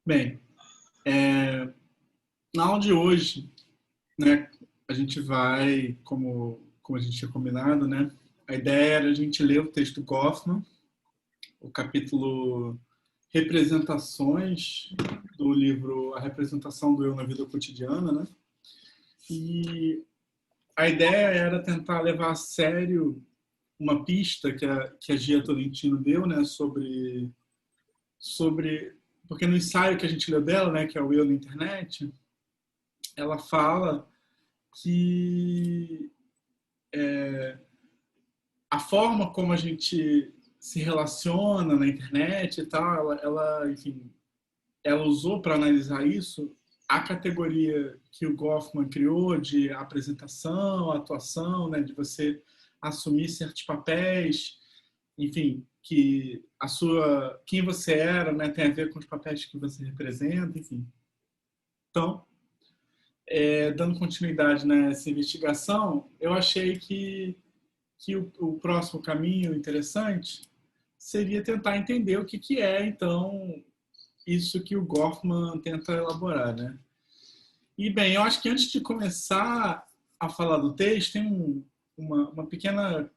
Bem, na aula de hoje, né, a gente vai, como a gente tinha combinado, né, a ideia era a gente ler o texto Goffman, o capítulo Representações do livro A Representação do Eu na Vida Cotidiana, né? E a ideia era tentar levar a sério uma pista que a Gia Tolentino deu, né, sobre porque no ensaio que a gente leu dela, né, que é o Eu na Internet, ela fala que a forma como a gente se relaciona na internet e tal, enfim, ela usou para analisar isso a categoria que o Goffman criou de apresentação, atuação, né, de você assumir certos papéis, enfim, que quem você era, né, tem a ver com os papéis que você representa, enfim. Então, dando continuidade nessa investigação, eu achei que o próximo caminho interessante seria tentar entender o que é, então, isso que o Goffman tenta elaborar, né? E, bem, eu acho que antes de começar a falar do texto, tem uma pequena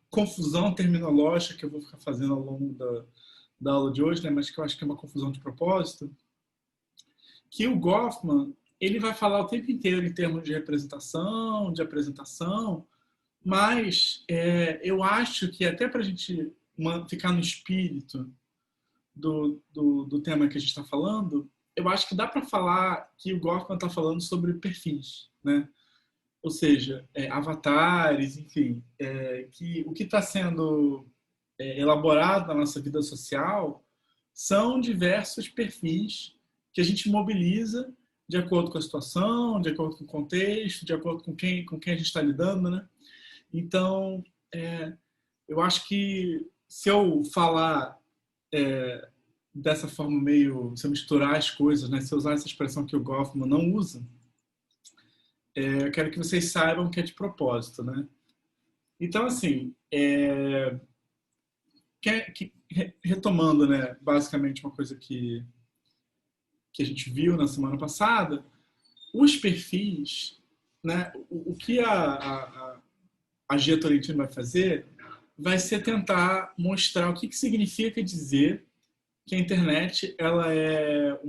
confusão terminológica que eu vou ficar fazendo ao longo da aula de hoje, né? Mas que eu acho que é uma confusão de propósito, que o Goffman ele vai falar o tempo inteiro em termos de representação, de apresentação, mas eu acho que até para a gente ficar no espírito do tema que a gente está falando, eu acho que dá para falar que o Goffman está falando sobre perfis, né? Ou seja, avatares, enfim, que o que está sendo elaborado na nossa vida social são diversos perfis que a gente mobiliza de acordo com a situação, de acordo com o contexto, de acordo com quem a gente está lidando, né? Então, eu acho que se eu falar dessa forma meio, se eu misturar as coisas, né, se eu usar essa expressão que o Goffman não usa, eu quero que vocês saibam que é de propósito, né? Então, assim, retomando, né, basicamente uma coisa que a gente viu na semana passada, os perfis, né, o que a Gia Tolentino vai fazer vai ser tentar mostrar o que significa dizer que a internet ela é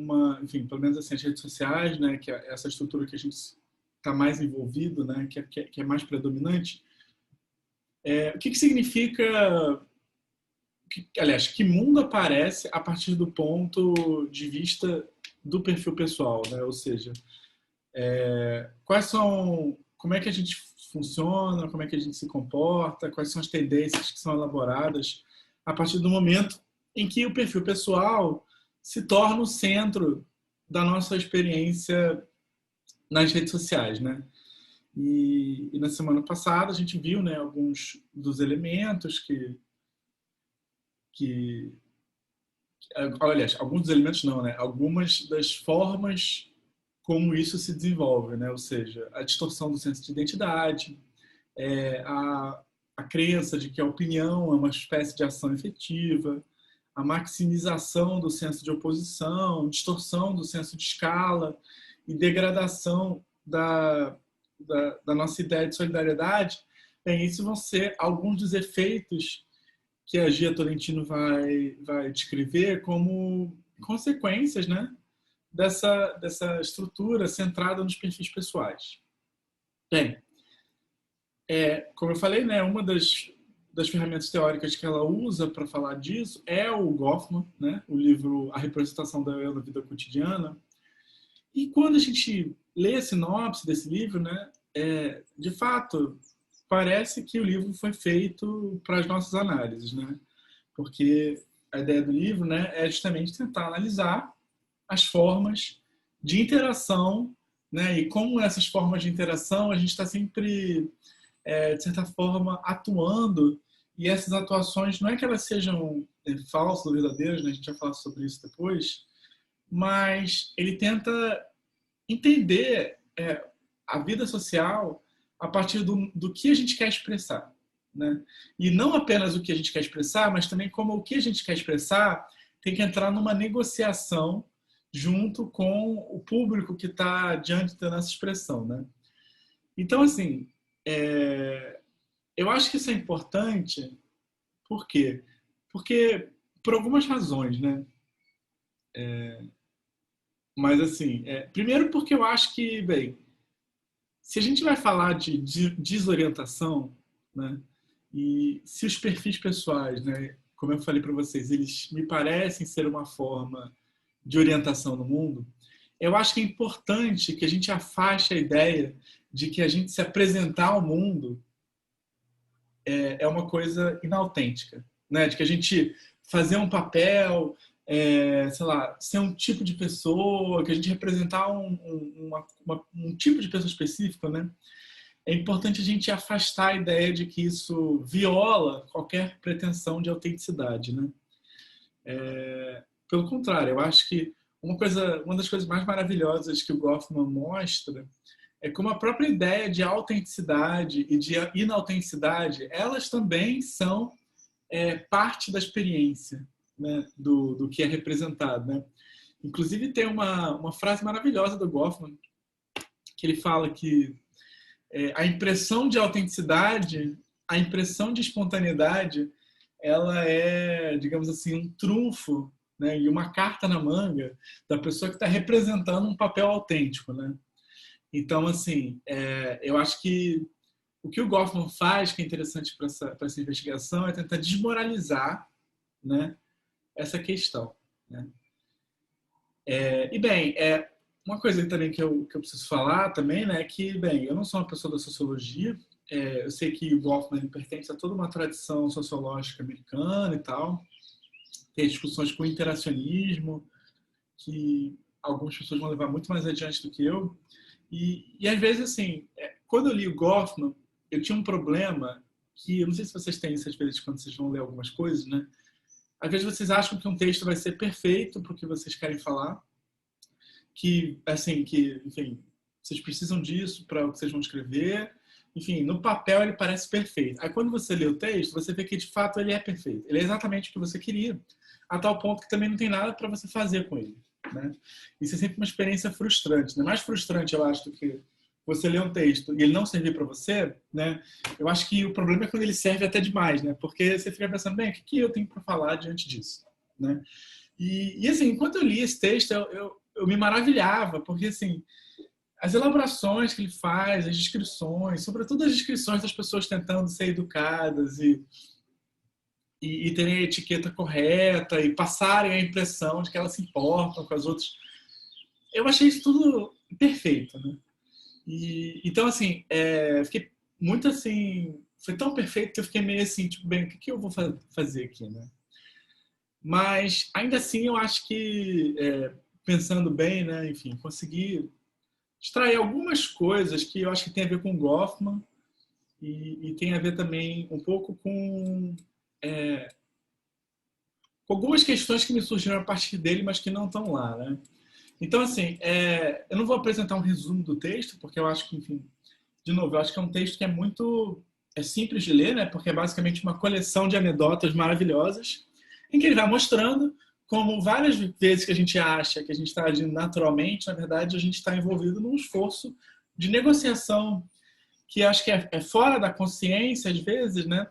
enfim, pelo menos assim, as redes sociais, né, que é essa estrutura que a gente está mais envolvido, né, que é mais predominante, o que significa, aliás, que mundo aparece a partir do ponto de vista do perfil pessoal, né? Ou seja, como é que a gente funciona, como é que a gente se comporta, quais são as tendências que são elaboradas a partir do momento em que o perfil pessoal se torna o centro da nossa experiência nas redes sociais, né? E na semana passada a gente viu, né, alguns dos elementos que aliás, alguns dos elementos não, né? Algumas das formas como isso se desenvolve, né? Ou seja, a distorção do senso de identidade, a crença de que a opinião é uma espécie de ação efetiva, a maximização do senso de oposição, distorção do senso de escala e degradação da nossa ideia de solidariedade. Bem, isso vão ser alguns dos efeitos que a Gia Tolentino vai descrever como consequências, né, dessa estrutura centrada nos perfis pessoais. Bem, como eu falei, né, uma das ferramentas teóricas que ela usa para falar disso é o Goffman, né, o livro A Representação da Eu na Vida Cotidiana. E quando a gente lê a sinopse desse livro, né, de fato, parece que o livro foi feito para as nossas análises, né? Porque a ideia do livro, né, é justamente tentar analisar as formas de interação, né, e como essas formas de interação a gente está sempre, de certa forma, atuando, e essas atuações não é que elas sejam falsas ou verdadeiras, né, a gente vai falar sobre isso depois, mas ele tenta entender a vida social a partir do que a gente quer expressar, né? E não apenas o que a gente quer expressar, mas também como o que a gente quer expressar tem que entrar numa negociação junto com o público que está diante da nossa expressão, né? Então, assim, eu acho que isso é importante. Por quê? Porque, por algumas razões, né? Mas, assim, primeiro porque eu acho que, bem, se a gente vai falar de desorientação, né? E se os perfis pessoais, né? Como eu falei para vocês, eles me parecem ser uma forma de orientação no mundo, eu acho que é importante que a gente afaste a ideia de que a gente se apresentar ao mundo é uma coisa inautêntica, né? De que a gente fazer um papel, sei lá, ser um tipo de pessoa, que a gente representar um tipo de pessoa específica, né? É importante a gente afastar a ideia de que isso viola qualquer pretensão de autenticidade, né? Pelo contrário, eu acho que uma das coisas mais maravilhosas que o Goffman mostra é como a própria ideia de autenticidade e de inautenticidade, elas também são parte da experiência, né, do que é representado, né? Inclusive tem uma frase maravilhosa do Goffman que ele fala que a impressão de autenticidade, a impressão de espontaneidade, ela é, digamos assim, um trunfo, né, e uma carta na manga da pessoa que está representando um papel autêntico, né? Então, assim, eu acho que o que o Goffman faz, que é interessante para essa investigação, é tentar desmoralizar, né, essa questão, né? E, bem, uma coisa também que eu preciso falar também, né, é que, bem, eu não sou uma pessoa da sociologia, eu sei que o Goffman pertence a toda uma tradição sociológica americana e tal, tem discussões com interacionismo, que algumas pessoas vão levar muito mais adiante do que eu, e às vezes, assim, quando eu li o Goffman, eu tinha um problema que, eu não sei se vocês têm isso às vezes quando vocês vão ler algumas coisas, né? Às vezes vocês acham que um texto vai ser perfeito para o que vocês querem falar, que, assim, enfim, vocês precisam disso para o que vocês vão escrever. Enfim, no papel ele parece perfeito. Aí quando você lê o texto, você vê que de fato ele é perfeito. Ele é exatamente o que você queria, a tal ponto que também não tem nada para você fazer com ele, né? Isso é sempre uma experiência frustrante, né? Mais frustrante, eu acho, do que você ler um texto e ele não servir para você, né? Eu acho que o problema é quando ele serve até demais, né? Porque você fica pensando, bem, o que eu tenho para falar diante disso, né? E assim, enquanto eu li esse texto, eu me maravilhava, porque assim, as elaborações que ele faz, as descrições, sobretudo as descrições das pessoas tentando ser educadas e terem a etiqueta correta e passarem a impressão de que elas se importam com as outras. Eu achei isso tudo perfeito, né? Então, assim, fiquei muito assim... Foi tão perfeito que eu fiquei meio assim, tipo, bem, o que eu vou fazer aqui, né? Mas, ainda assim, eu acho que, pensando bem, né, enfim, consegui extrair algumas coisas que eu acho que tem a ver com Goffman e tem a ver também um pouco com algumas questões que me surgiram a partir dele, mas que não estão lá, né? Então, assim, eu não vou apresentar um resumo do texto, porque eu acho que, enfim, de novo, eu acho que é um texto que é muito simples de ler, né? Porque é basicamente uma coleção de anedotas maravilhosas, em que ele vai mostrando como várias vezes que a gente acha que a gente está agindo naturalmente, na verdade, a gente está envolvido num esforço de negociação que acho que é fora da consciência, às vezes, né?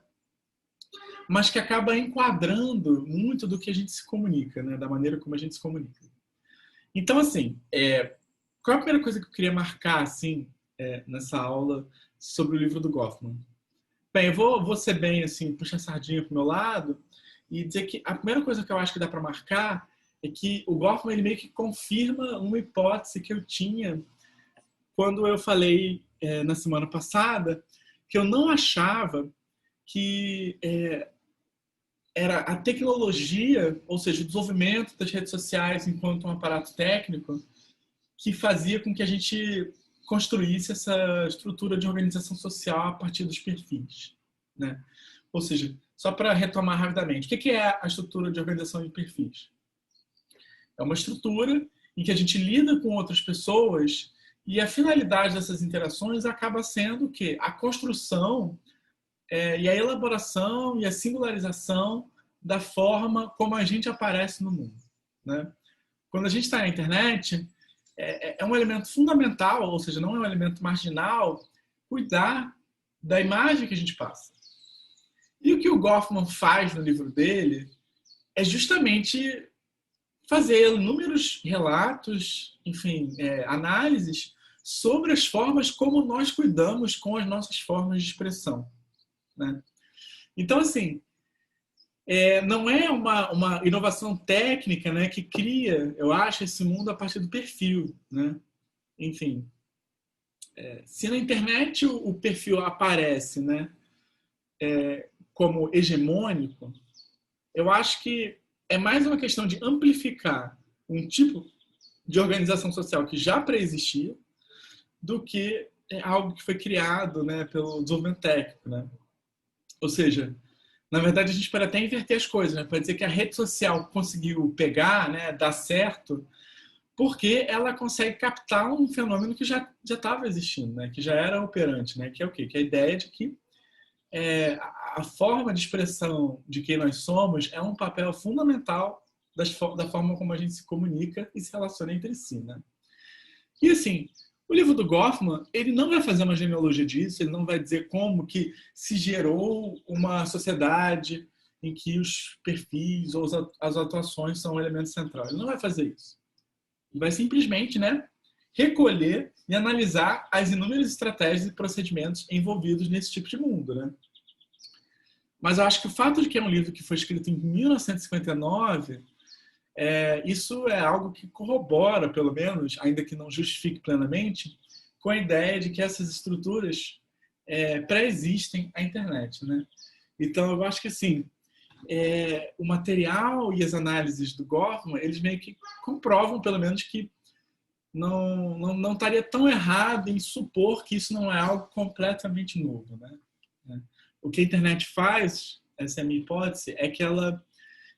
Mas que acaba enquadrando muito do que a gente se comunica, né? Da maneira como a gente se comunica. Então, assim, qual é a primeira coisa que eu queria marcar, assim, nessa aula sobre o livro do Goffman? Bem, eu vou ser bem, assim, puxar a sardinha para o meu lado e dizer que a primeira coisa que eu acho que dá para marcar é que o Goffman ele meio que confirma uma hipótese que eu tinha quando eu falei na semana passada que eu não achava que era a tecnologia, ou seja, o desenvolvimento das redes sociais enquanto um aparato técnico que fazia com que a gente construísse essa estrutura de organização social a partir dos perfis, né? Ou seja, só para retomar rapidamente, o que é a estrutura de organização de perfis? É uma estrutura em que a gente lida com outras pessoas e a finalidade dessas interações acaba sendo que a construção e a elaboração e a singularização da forma como a gente aparece no mundo, né? Quando a gente está na internet, é um elemento fundamental, ou seja, não é um elemento marginal, cuidar da imagem que a gente passa. E o que o Goffman faz no livro dele é justamente fazer inúmeros relatos, enfim, análises sobre as formas como nós cuidamos com as nossas formas de expressão, né? Então, assim, não é uma inovação técnica, né, que cria, eu acho, esse mundo a partir do perfil, né? Enfim, se na internet o perfil aparece, né, como hegemônico, eu acho que é mais uma questão de amplificar um tipo de organização social que já preexistia do que algo que foi criado, né, pelo desenvolvimento técnico, né? Ou seja, na verdade a gente pode até inverter as coisas, né? Pode dizer que a rede social conseguiu pegar, né, dar certo, porque ela consegue captar um fenômeno que já estava existindo, né, que já era operante, né, que é o quê? Que é a ideia de que a forma de expressão de quem nós somos é um papel fundamental da forma como a gente se comunica e se relaciona entre si, né? E assim, o livro do Goffman, ele não vai fazer uma genealogia disso, ele não vai dizer como que se gerou uma sociedade em que os perfis ou as atuações são um elemento central. Ele não vai fazer isso. Ele vai simplesmente, né, recolher e analisar as inúmeras estratégias e procedimentos envolvidos nesse tipo de mundo, né? Mas eu acho que o fato de que é um livro que foi escrito em 1959, isso é algo que corrobora, pelo menos, ainda que não justifique plenamente, com a ideia de que essas estruturas pré-existem à internet, né? Então, eu acho que, assim, o material e as análises do Goffman, eles meio que comprovam, pelo menos, que não estaria tão errado em supor que isso não é algo completamente novo, né? O que a internet faz, essa é a minha hipótese, é que ela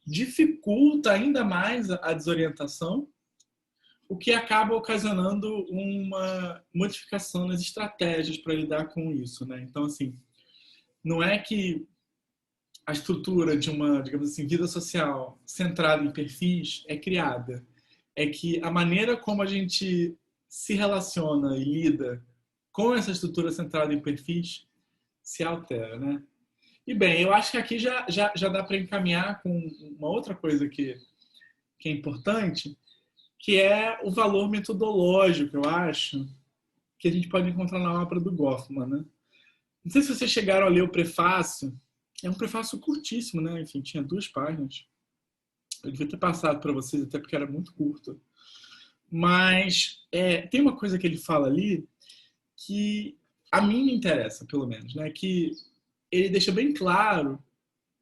dificulta ainda mais a desorientação, o que acaba ocasionando uma modificação nas estratégias para lidar com isso, né? Então, assim, não é que a estrutura de uma, digamos assim, vida social centrada em perfis é criada. É que a maneira como a gente se relaciona e lida com essa estrutura centrada em perfis se altera, né? E bem, eu acho que aqui já dá para encaminhar com uma outra coisa que é importante, que é o valor metodológico, eu acho, que a gente pode encontrar na obra do Goffman, né? Não sei se vocês chegaram a ler o prefácio. É um prefácio curtíssimo, né? Enfim, tinha 2 páginas. Eu devia ter passado para vocês, até porque era muito curto. Mas tem uma coisa que ele fala ali que a mim me interessa, pelo menos, né? Que ele deixa bem claro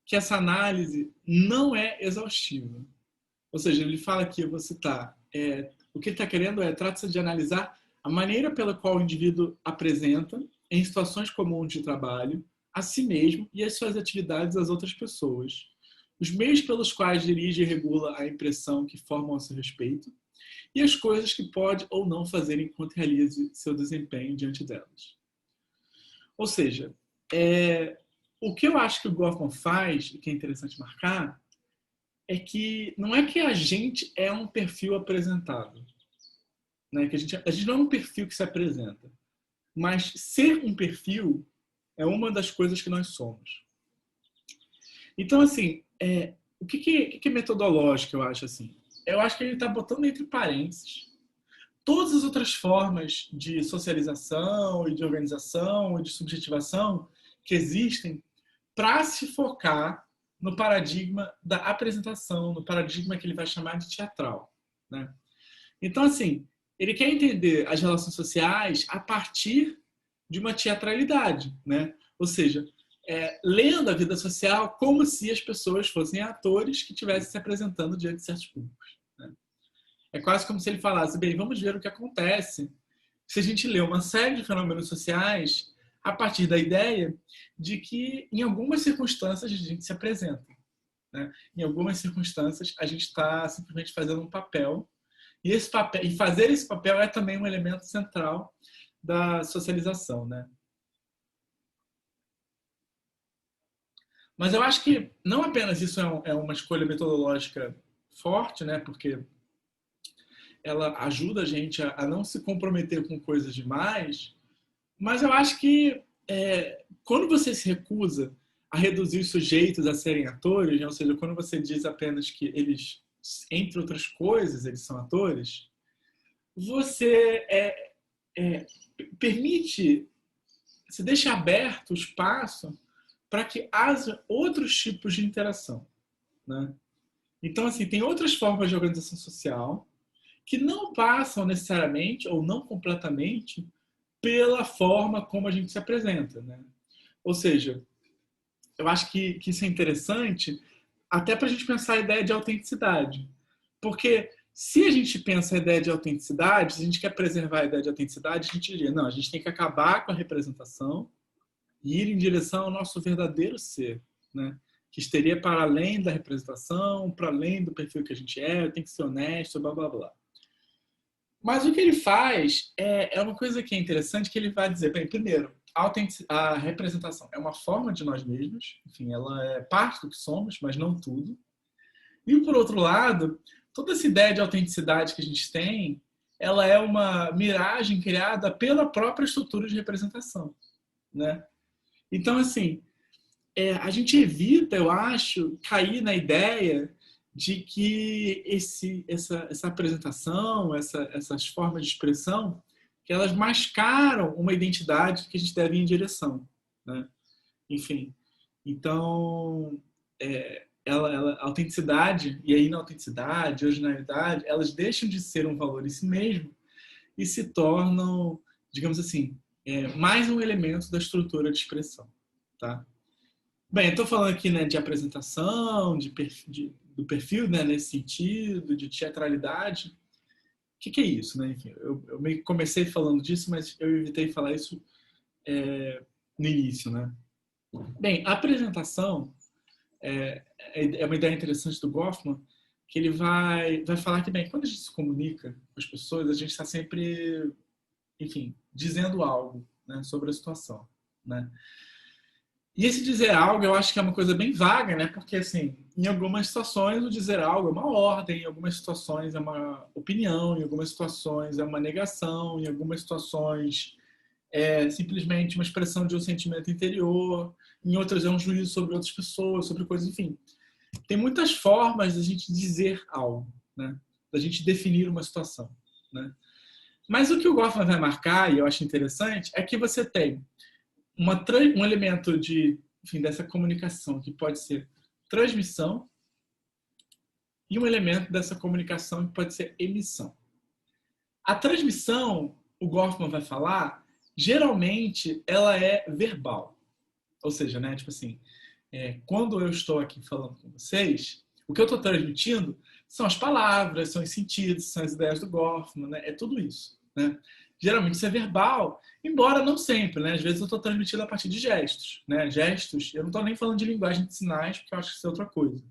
que essa análise não é exaustiva. Ou seja, ele fala aqui, eu vou citar, o que ele está querendo trata-se de analisar a maneira pela qual o indivíduo apresenta, em situações comuns de trabalho, a si mesmo e as suas atividades às outras pessoas, os meios pelos quais dirige e regula a impressão que formam a seu respeito e as coisas que pode ou não fazer enquanto realize seu desempenho diante delas. Ou seja, o que eu acho que o Goffman faz, e que é interessante marcar, é que não é que a gente é um perfil apresentado, né? Que a gente não é um perfil que se apresenta, mas ser um perfil é uma das coisas que nós somos. Então, assim, o que é metodológico, eu acho assim? Eu acho que ele está botando entre parênteses todas as outras formas de socialização e de organização e de subjetivação que existem para se focar no paradigma da apresentação, no paradigma que ele vai chamar de teatral, né? Então, assim, ele quer entender as relações sociais a partir de uma teatralidade, né? Ou seja, lendo a vida social como se as pessoas fossem atores que estivessem se apresentando diante de certos públicos, né? É quase como se ele falasse, bem, vamos ver o que acontece se a gente lê uma série de fenômenos sociais a partir da ideia de que, em algumas circunstâncias, a gente se apresenta, né? Em algumas circunstâncias, a gente está simplesmente fazendo um papel. E fazer esse papel é também um elemento central da socialização, né? Mas eu acho que não apenas isso é uma escolha metodológica forte, né? Porque ela ajuda a gente a não se comprometer com coisas demais, mas eu acho que quando você se recusa a reduzir os sujeitos a serem atores, né? Ou seja, quando você diz apenas que eles, entre outras coisas, eles são atores, você permite, você deixa aberto o espaço para que haja outros tipos de interação, né? Então, assim, tem outras formas de organização social que não passam necessariamente ou não completamente pela forma como a gente se apresenta, né? Ou seja, eu acho que isso é interessante até para a gente pensar a ideia de autenticidade. Porque se a gente pensa a ideia de autenticidade, se a gente quer preservar a ideia de autenticidade, a gente diria, não, a gente tem que acabar com a representação e ir em direção ao nosso verdadeiro ser, né? Que estaria para além da representação, para além do perfil que a gente tem que ser honesto, blá, blá, blá. Mas o que ele faz é uma coisa que é interessante, que ele vai dizer, bem, primeiro, a representação é uma forma de nós mesmos, enfim, ela é parte do que somos, mas não tudo. E, por outro lado, toda essa ideia de autenticidade que a gente tem, ela é uma miragem criada pela própria estrutura de representação, né? Então, assim, a gente evita, eu acho, cair na ideia de que essa apresentação, essas formas de expressão, que elas mascaram uma identidade que a gente deve ir em direção, né? Enfim, então, a autenticidade e a inautenticidade, a originalidade, elas deixam de ser um valor em si mesmo e se tornam, digamos assim, mais um elemento da estrutura de expressão, tá? Bem, estou falando aqui, né, de apresentação, do perfil, né, nesse sentido, de teatralidade. O que é isso, né? Enfim, eu meio que comecei falando disso, mas eu evitei falar isso no início, né? Bem, a apresentação é uma ideia interessante do Goffman, que ele vai falar que, bem, quando a gente se comunica com as pessoas, a gente está sempre, enfim, dizendo algo, né, sobre a situação, né? E esse dizer algo, eu acho que é uma coisa bem vaga, né? Porque, assim, em algumas situações o dizer algo é uma ordem, em algumas situações é uma opinião, em algumas situações é uma negação, em algumas situações é simplesmente uma expressão de um sentimento interior, em outras é um juízo sobre outras pessoas, sobre coisas, enfim. Tem muitas formas da gente dizer algo, né? Da gente definir uma situação, né? Mas o que o Goffman vai marcar, e eu acho interessante, é que você tem um elemento enfim, dessa comunicação que pode ser transmissão e um elemento dessa comunicação que pode ser emissão. A transmissão, o Goffman vai falar, geralmente ela é verbal. Ou seja, né, tipo assim, quando eu estou aqui falando com vocês, o que eu estou transmitindo são as palavras, são os sentidos, são as ideias do Goffman, né? É tudo isso, né? Geralmente isso é verbal, embora não sempre, né? Às vezes eu estou transmitindo a partir de gestos, né? Gestos, eu não estou nem falando de linguagem de sinais, porque eu acho que isso é outra coisa.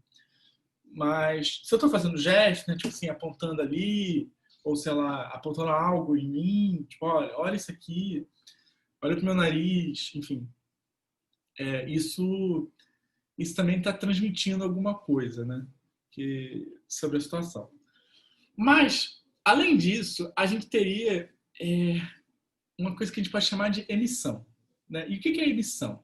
Mas se eu estou fazendo gesto, né? Tipo assim, apontando ali, ou sei lá, apontando algo em mim, tipo, olha isso aqui, olha pro meu nariz, enfim. Isso também está transmitindo alguma coisa, né? Sobre a situação. Mas, além disso, a gente teria uma coisa que a gente pode chamar de emissão, né? E o que é emissão?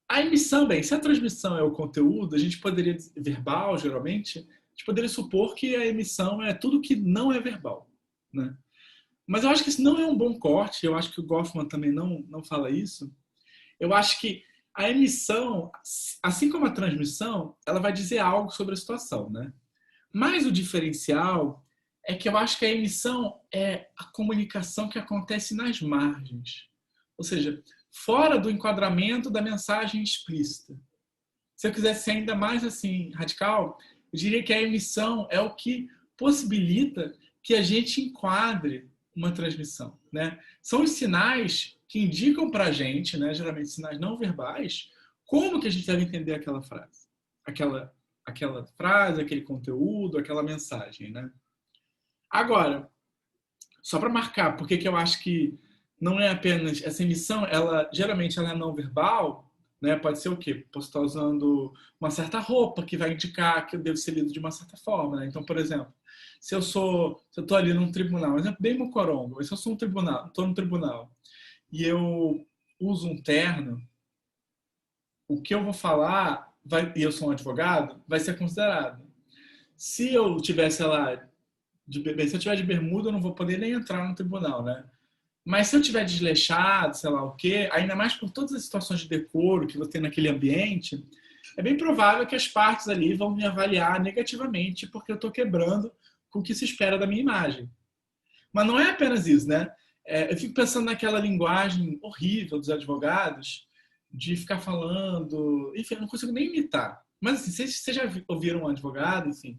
A emissão, bem, se a transmissão é o conteúdo, a gente poderia, verbal, geralmente, a gente poderia supor que a emissão é tudo que não é verbal, né? Mas eu acho que isso não é um bom corte, eu acho que o Goffman também não fala isso. Eu acho que a emissão, assim como a transmissão, ela vai dizer algo sobre a situação, né? Mas o diferencial é que eu acho que a emissão é a comunicação que acontece nas margens. Ou seja, fora do enquadramento da mensagem explícita. Se eu quisesse ser ainda mais assim radical, eu diria que a emissão é o que possibilita que a gente enquadre uma transmissão, né? São os sinais que indicam para a gente, né, geralmente sinais não verbais, como que a gente deve entender aquela frase, aquela frase, aquele conteúdo, aquela mensagem, né? Agora, só para marcar, porque que eu acho que não é apenas essa emissão, ela geralmente ela é não verbal, né? Pode ser o quê? Posso estar usando uma certa roupa que vai indicar que eu devo ser lido de uma certa forma, né? Então, por exemplo, se eu estou ali num tribunal, um exemplo bem mocorongo, mas se eu sou um tribunal, estou no tribunal e eu uso um terno, o que eu vou falar, e eu sou um advogado, vai ser considerado. Se eu tivesse lá, se eu tiver de bermuda, eu não vou poder nem entrar no tribunal, né? Mas se eu tiver desleixado, sei lá o quê, ainda mais por todas as situações de decoro que vou ter naquele ambiente, é bem provável que as partes ali vão me avaliar negativamente porque eu estou quebrando com o que se espera da minha imagem. Mas não é apenas isso, né? Eu fico pensando naquela linguagem horrível dos advogados de ficar falando... Enfim, eu não consigo nem imitar. Mas assim, vocês já ouviram um advogado, enfim,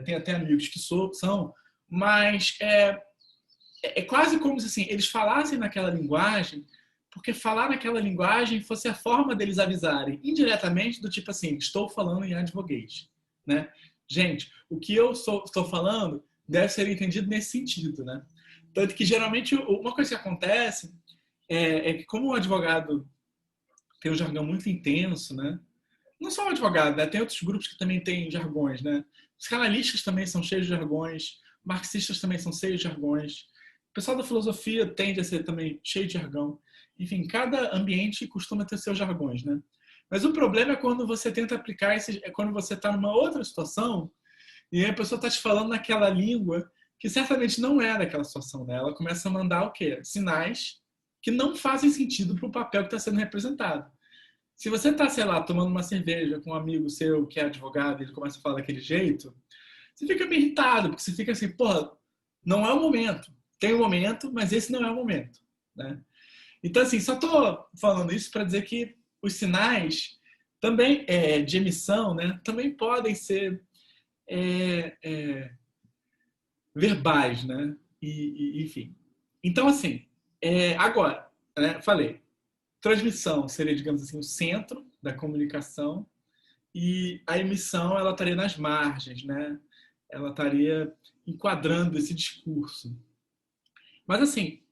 tem até amigos que são, mas é quase como se assim, eles falassem naquela linguagem, porque falar naquela linguagem fosse a forma deles avisarem indiretamente do tipo assim, estou falando em advoguês, né? Gente, o que eu estou falando deve ser entendido nesse sentido, né? Tanto que geralmente uma coisa que acontece que como o advogado tem um jargão muito intenso, né? Não só o advogado, né? Tem outros grupos que também têm jargões, né? Os canalistas também são cheios de jargões, marxistas também são cheios de jargões. O pessoal da filosofia tende a ser também cheio de jargão. Enfim, cada ambiente costuma ter seus jargões, né? Mas o problema é quando você tenta aplicar quando você está numa outra situação e a pessoa está te falando naquela língua que certamente não é daquela situação, né? Ela começa a mandar o quê? Sinais que não fazem sentido para o papel que está sendo representado. Se você está, sei lá, tomando uma cerveja com um amigo seu que é advogado e ele começa a falar daquele jeito, você fica meio irritado, porque você fica assim, porra, não é o momento. Tem um momento, mas esse não é o momento, né? Então, assim, só estou falando isso para dizer que os sinais também de emissão, né, também podem ser é, é, verbais, né? Enfim. Então, assim, agora, né, falei, transmissão seria, digamos assim, o centro da comunicação e a emissão ela estaria nas margens, né? Ela estaria enquadrando esse discurso. Mas, assim,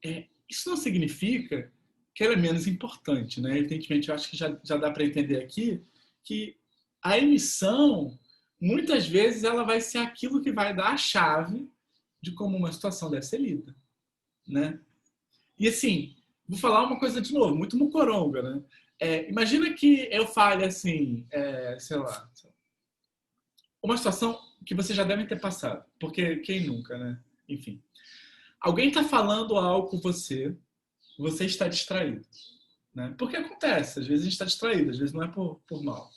isso não significa que ela é menos importante, né? Evidentemente, eu acho que já dá para entender aqui que a emissão, muitas vezes, ela vai ser aquilo que vai dar a chave de como uma situação deve ser lida, né? E assim, vou falar uma coisa de novo, muito mucoronga, né? Imagina que eu fale assim, sei lá, uma situação que vocês já devem ter passado, porque quem nunca, né? Enfim, alguém está falando algo com você está distraído, né? Porque acontece, às vezes a gente está distraído, às vezes não é por mal.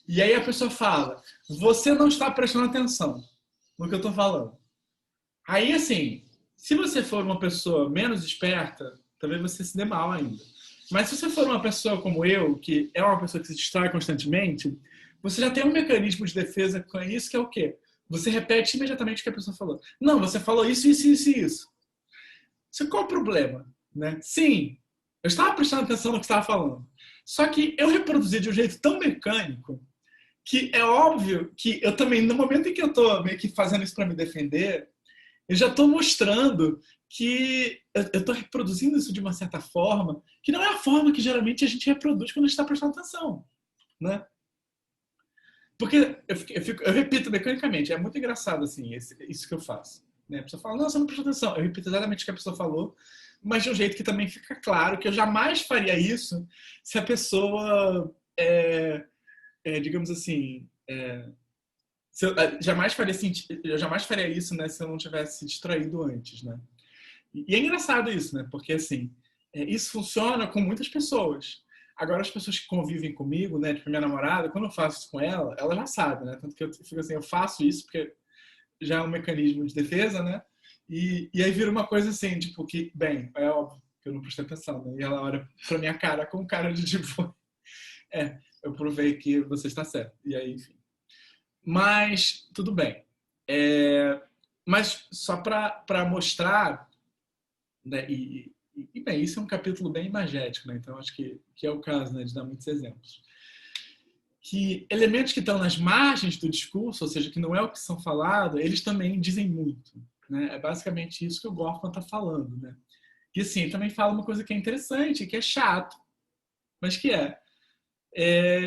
E aí a pessoa fala, você não está prestando atenção no que eu estou falando. Aí, assim, se você for uma pessoa menos esperta, talvez você se dê mal ainda. Mas se você for uma pessoa como eu, que é uma pessoa que se distrai constantemente, você já tem um mecanismo de defesa com isso, que é o quê? Você repete imediatamente o que a pessoa falou. Não, você falou isso, isso, isso e isso. Qual é o problema? Né? Sim, eu estava prestando atenção no que estava falando. Só que eu reproduzi de um jeito tão mecânico que é óbvio que eu também, no momento em que eu estou meio que fazendo isso para me defender, eu já estou mostrando que eu estou reproduzindo isso de uma certa forma, que não é a forma que geralmente a gente reproduz quando a gente está prestando atenção, né? Porque eu repito mecanicamente, é muito engraçado assim, isso que eu faço. Né? A pessoa fala, não, você não prestou atenção. Eu repito exatamente o que a pessoa falou, mas de um jeito que também fica claro que eu jamais faria isso se a pessoa, digamos assim, eu jamais faria isso, né, se eu não tivesse distraído antes, né? E é engraçado isso, né? Porque assim, isso funciona com muitas pessoas. Agora, as pessoas que convivem comigo, né, tipo minha namorada, quando eu faço isso com ela já sabe, né? Tanto que eu fico assim, eu faço isso porque já é um mecanismo de defesa, né? E aí vira uma coisa assim, tipo, que, bem, é óbvio que eu não prestei atenção, né? E ela olha pra minha cara com cara de tipo, eu provei que você está certo. E aí, enfim. Mas, tudo bem. Mas só para mostrar, né, bem, isso é um capítulo bem imagético, né? Então acho que é o caso, né, de dar muitos exemplos. Que elementos que estão nas margens do discurso, ou seja, que não é o que são falado, eles também dizem muito, né? É basicamente isso que o Gorkman está falando, né? E assim, também fala uma coisa que é interessante, que é chato, mas que é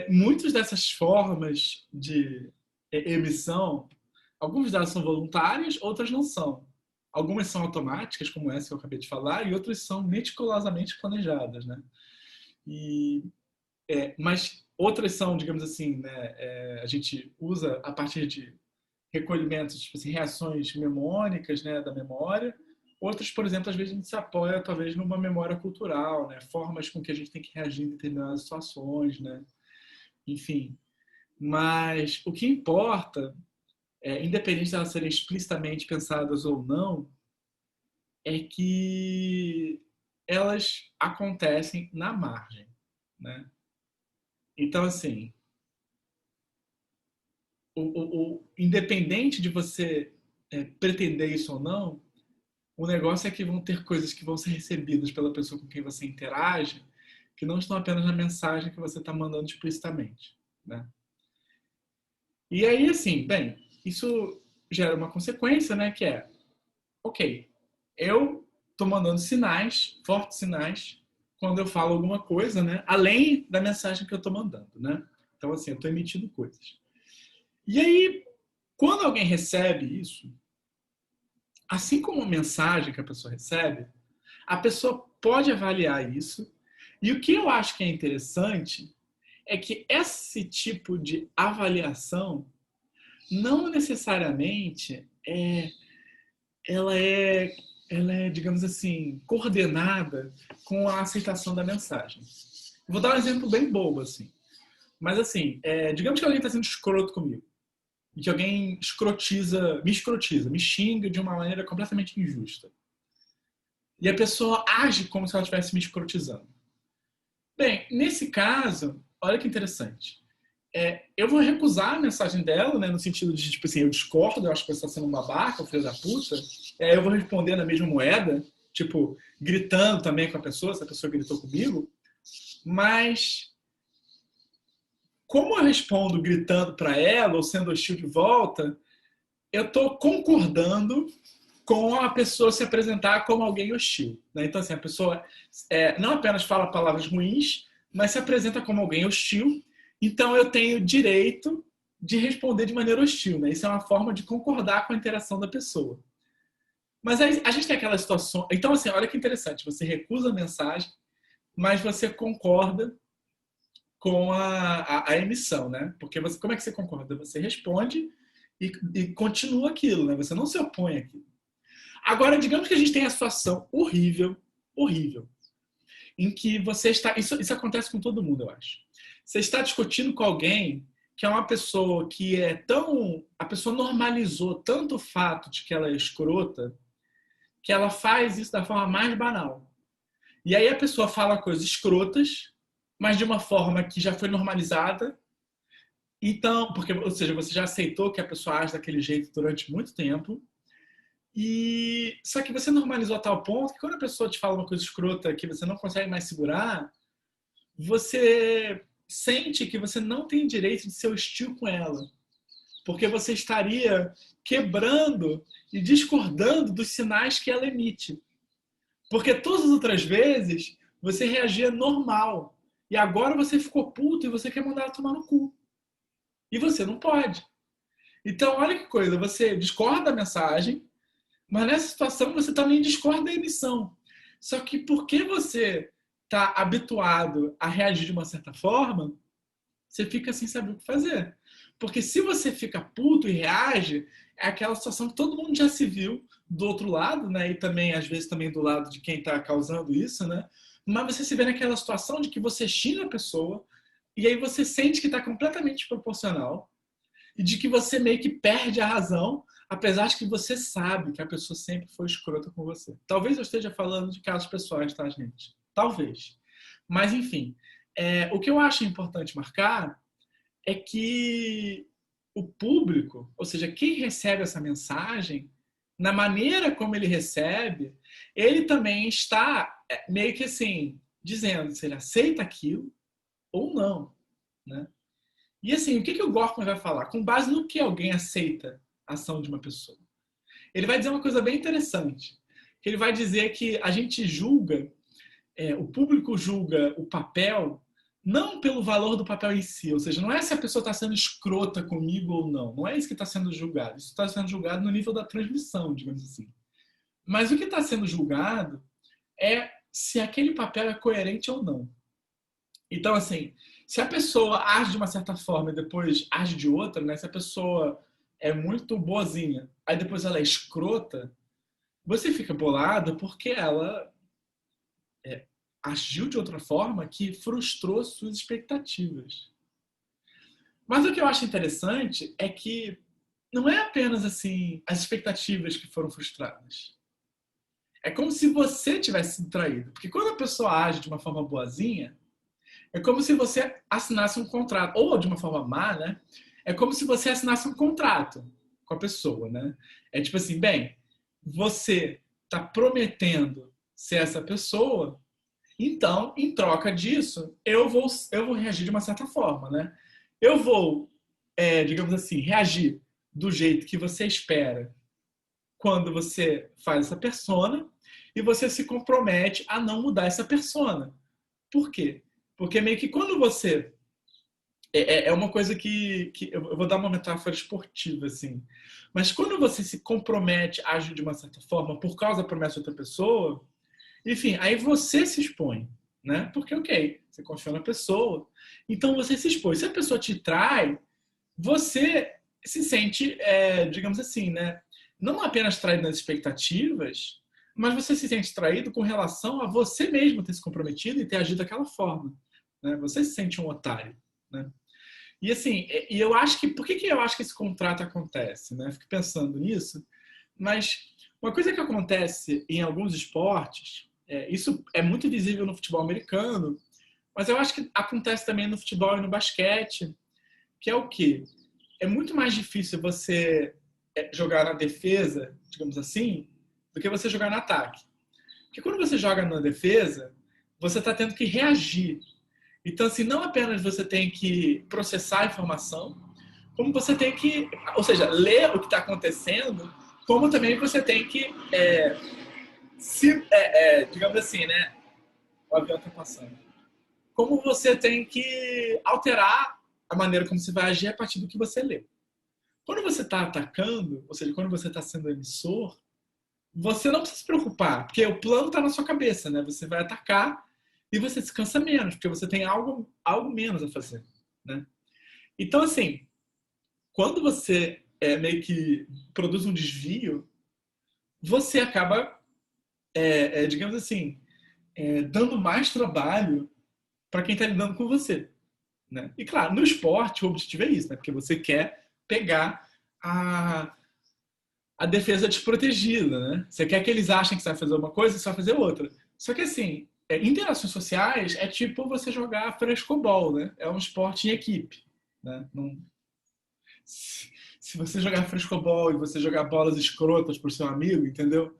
Muitas dessas formas de emissão, algumas delas são voluntárias, outras não são. Algumas são automáticas, como essa que eu acabei de falar, e outras são meticulosamente planejadas, né? Mas outras são, digamos assim, né, a gente usa a partir de recolhimentos, tipo assim, reações mnemônicas, né, da memória. Outras, por exemplo, às vezes a gente se apoia talvez numa memória cultural, né, formas com que a gente tem que reagir em determinadas situações, né, enfim. Mas o que importa, independente de elas serem explicitamente pensadas ou não, é que elas acontecem na margem, né? Então, assim, independente de você pretender isso ou não, o negócio é que vão ter coisas que vão ser recebidas pela pessoa com quem você interage, que não estão apenas na mensagem que você está mandando explicitamente, né? E aí, assim, bem, isso gera uma consequência, né? Que é, ok, eu estou mandando sinais, fortes sinais, quando eu falo alguma coisa, né? Além da mensagem que eu estou mandando, né? Então, assim, eu estou emitindo coisas. E aí, quando alguém recebe isso, assim como a mensagem que a pessoa recebe, a pessoa pode avaliar isso. E o que eu acho que é interessante é que esse tipo de avaliação não necessariamente ela é, ela é, digamos assim, coordenada com a aceitação da mensagem. Vou dar um exemplo bem bobo, assim. Mas, assim, digamos que alguém está sendo escroto comigo. E que alguém escrotiza, me xinga de uma maneira completamente injusta. E a pessoa age como se ela estivesse me escrotizando. Bem, nesse caso, olha que interessante. Eu vou recusar a mensagem dela, né, no sentido de, tipo assim, eu discordo, eu acho que você está sendo um babaca, um filho da puta. Eu vou responder na mesma moeda, tipo, gritando também com a pessoa, se a pessoa gritou comigo. Mas, como eu respondo gritando para ela, ou sendo hostil de volta, eu estou concordando com a pessoa se apresentar como alguém hostil, né? Então, assim, a pessoa não apenas fala palavras ruins, mas se apresenta como alguém hostil. Então, eu tenho direito de responder de maneira hostil, né? Isso é uma forma de concordar com a interação da pessoa. Mas aí, a gente tem aquela situação... Então, assim, olha que interessante. Você recusa a mensagem, mas você concorda com a emissão, né? Porque você, como é que você concorda? Você responde e continua aquilo, né? Você não se opõe àquilo. Agora, digamos que a gente tem a situação horrível, horrível, em que você está... Isso acontece com todo mundo, eu acho. Você está discutindo com alguém que é uma pessoa que é tão... A pessoa normalizou tanto o fato de que ela é escrota que ela faz isso da forma mais banal. E aí a pessoa fala coisas escrotas, mas de uma forma que já foi normalizada. Então, porque, ou seja, você já aceitou que a pessoa age daquele jeito durante muito tempo. E só que você normalizou a tal ponto que quando a pessoa te fala uma coisa escrota que você não consegue mais segurar, você sente que você não tem direito de ser hostil com ela, porque você estaria quebrando e discordando dos sinais que ela emite. Porque todas as outras vezes você reagia normal e agora você ficou puto e você quer mandar ela tomar no cu. E você não pode. Então, olha que coisa, você discorda da mensagem, mas nessa situação você também discorda da emissão. Só que porque você está habituado a reagir de uma certa forma, você fica sem saber o que fazer. Porque se você fica puto e reage, é aquela situação que todo mundo já se viu do outro lado, né? E também, às vezes, também do lado de quem está causando isso, né? Mas você se vê naquela situação de que você xinga a pessoa e aí você sente que está completamente desproporcional e de que você meio que perde a razão, apesar de que você sabe que a pessoa sempre foi escrota com você. Talvez eu esteja falando de casos pessoais, tá, gente? Talvez. Mas, enfim, o que eu acho importante marcar é que o público, ou seja, quem recebe essa mensagem, na maneira como ele recebe, ele também está meio que assim, dizendo se ele aceita aquilo ou não, né? E assim, o que o Gorkman vai falar? Com base no que alguém aceita a ação de uma pessoa. Ele vai dizer uma coisa bem interessante. Que ele vai dizer que a gente julga, o público julga o papel não pelo valor do papel em si, ou seja, não é se a pessoa está sendo escrota comigo ou não, não é isso que está sendo julgado. Isso está sendo julgado no nível da transmissão, digamos assim. Mas o que está sendo julgado é se aquele papel é coerente ou não. Então, assim, se a pessoa age de uma certa forma e depois age de outra, né? Se a pessoa é muito boazinha, aí depois ela é escrota, você fica bolado porque ela agiu de outra forma que frustrou suas expectativas. Mas o que eu acho interessante é que não é apenas assim as expectativas que foram frustradas. É como se você tivesse sido traído. Porque quando a pessoa age de uma forma boazinha, é como se você assinasse um contrato. Ou de uma forma má, né? É como se você assinasse um contrato com a pessoa, né? É tipo assim, bem, você está prometendo ser essa pessoa, então, em troca disso, eu vou reagir de uma certa forma, né? Eu vou, digamos assim, reagir do jeito que você espera quando você faz essa persona e você se compromete a não mudar essa persona. Por quê? Porque meio que quando você. É uma coisa que eu vou dar uma metáfora esportiva, assim. Mas quando você se compromete a agir de uma certa forma por causa da promessa de outra pessoa, enfim, aí você se expõe, né? Porque, ok, você confia na pessoa, então você se expõe. Se a pessoa te trai, você se sente, digamos assim, né? Não apenas traído nas expectativas, mas você se sente traído com relação a você mesmo ter se comprometido e ter agido daquela forma, né? Você se sente um otário, né? E assim, e eu acho que por que eu acho que esse contrato acontece, né? Fico pensando nisso, mas uma coisa que acontece em alguns esportes, isso é muito visível no futebol americano, mas eu acho que acontece também no futebol e no basquete, que é o quê? É muito mais difícil você jogar na defesa, digamos assim, do que você jogar no ataque. Porque quando você joga na defesa, você está tendo que reagir. Então, assim, não apenas você tem que processar a informação, como você tem que, ou seja, ler o que está acontecendo, como também você tem que, digamos assim, né? O avião está passando. Como você tem que alterar a maneira como você vai agir a partir do que você lê. Quando você está atacando, ou seja, quando você está sendo emissor, você não precisa se preocupar, porque o plano está na sua cabeça, né? Você vai atacar e você descansa menos, porque você tem algo menos a fazer, né? Então, assim, quando você meio que produz um desvio, você acaba, digamos assim, dando mais trabalho para quem está lidando com você, né? E claro, no esporte o objetivo é isso, né? Porque você quer pegar a defesa desprotegida, né? Você quer que eles achem que você vai fazer uma coisa e você vai fazer outra. Só que assim, interações sociais é tipo você jogar frescobol, né? É um esporte em equipe, né? Não, se você jogar frescobol e você jogar bolas escrotas pro seu amigo, entendeu?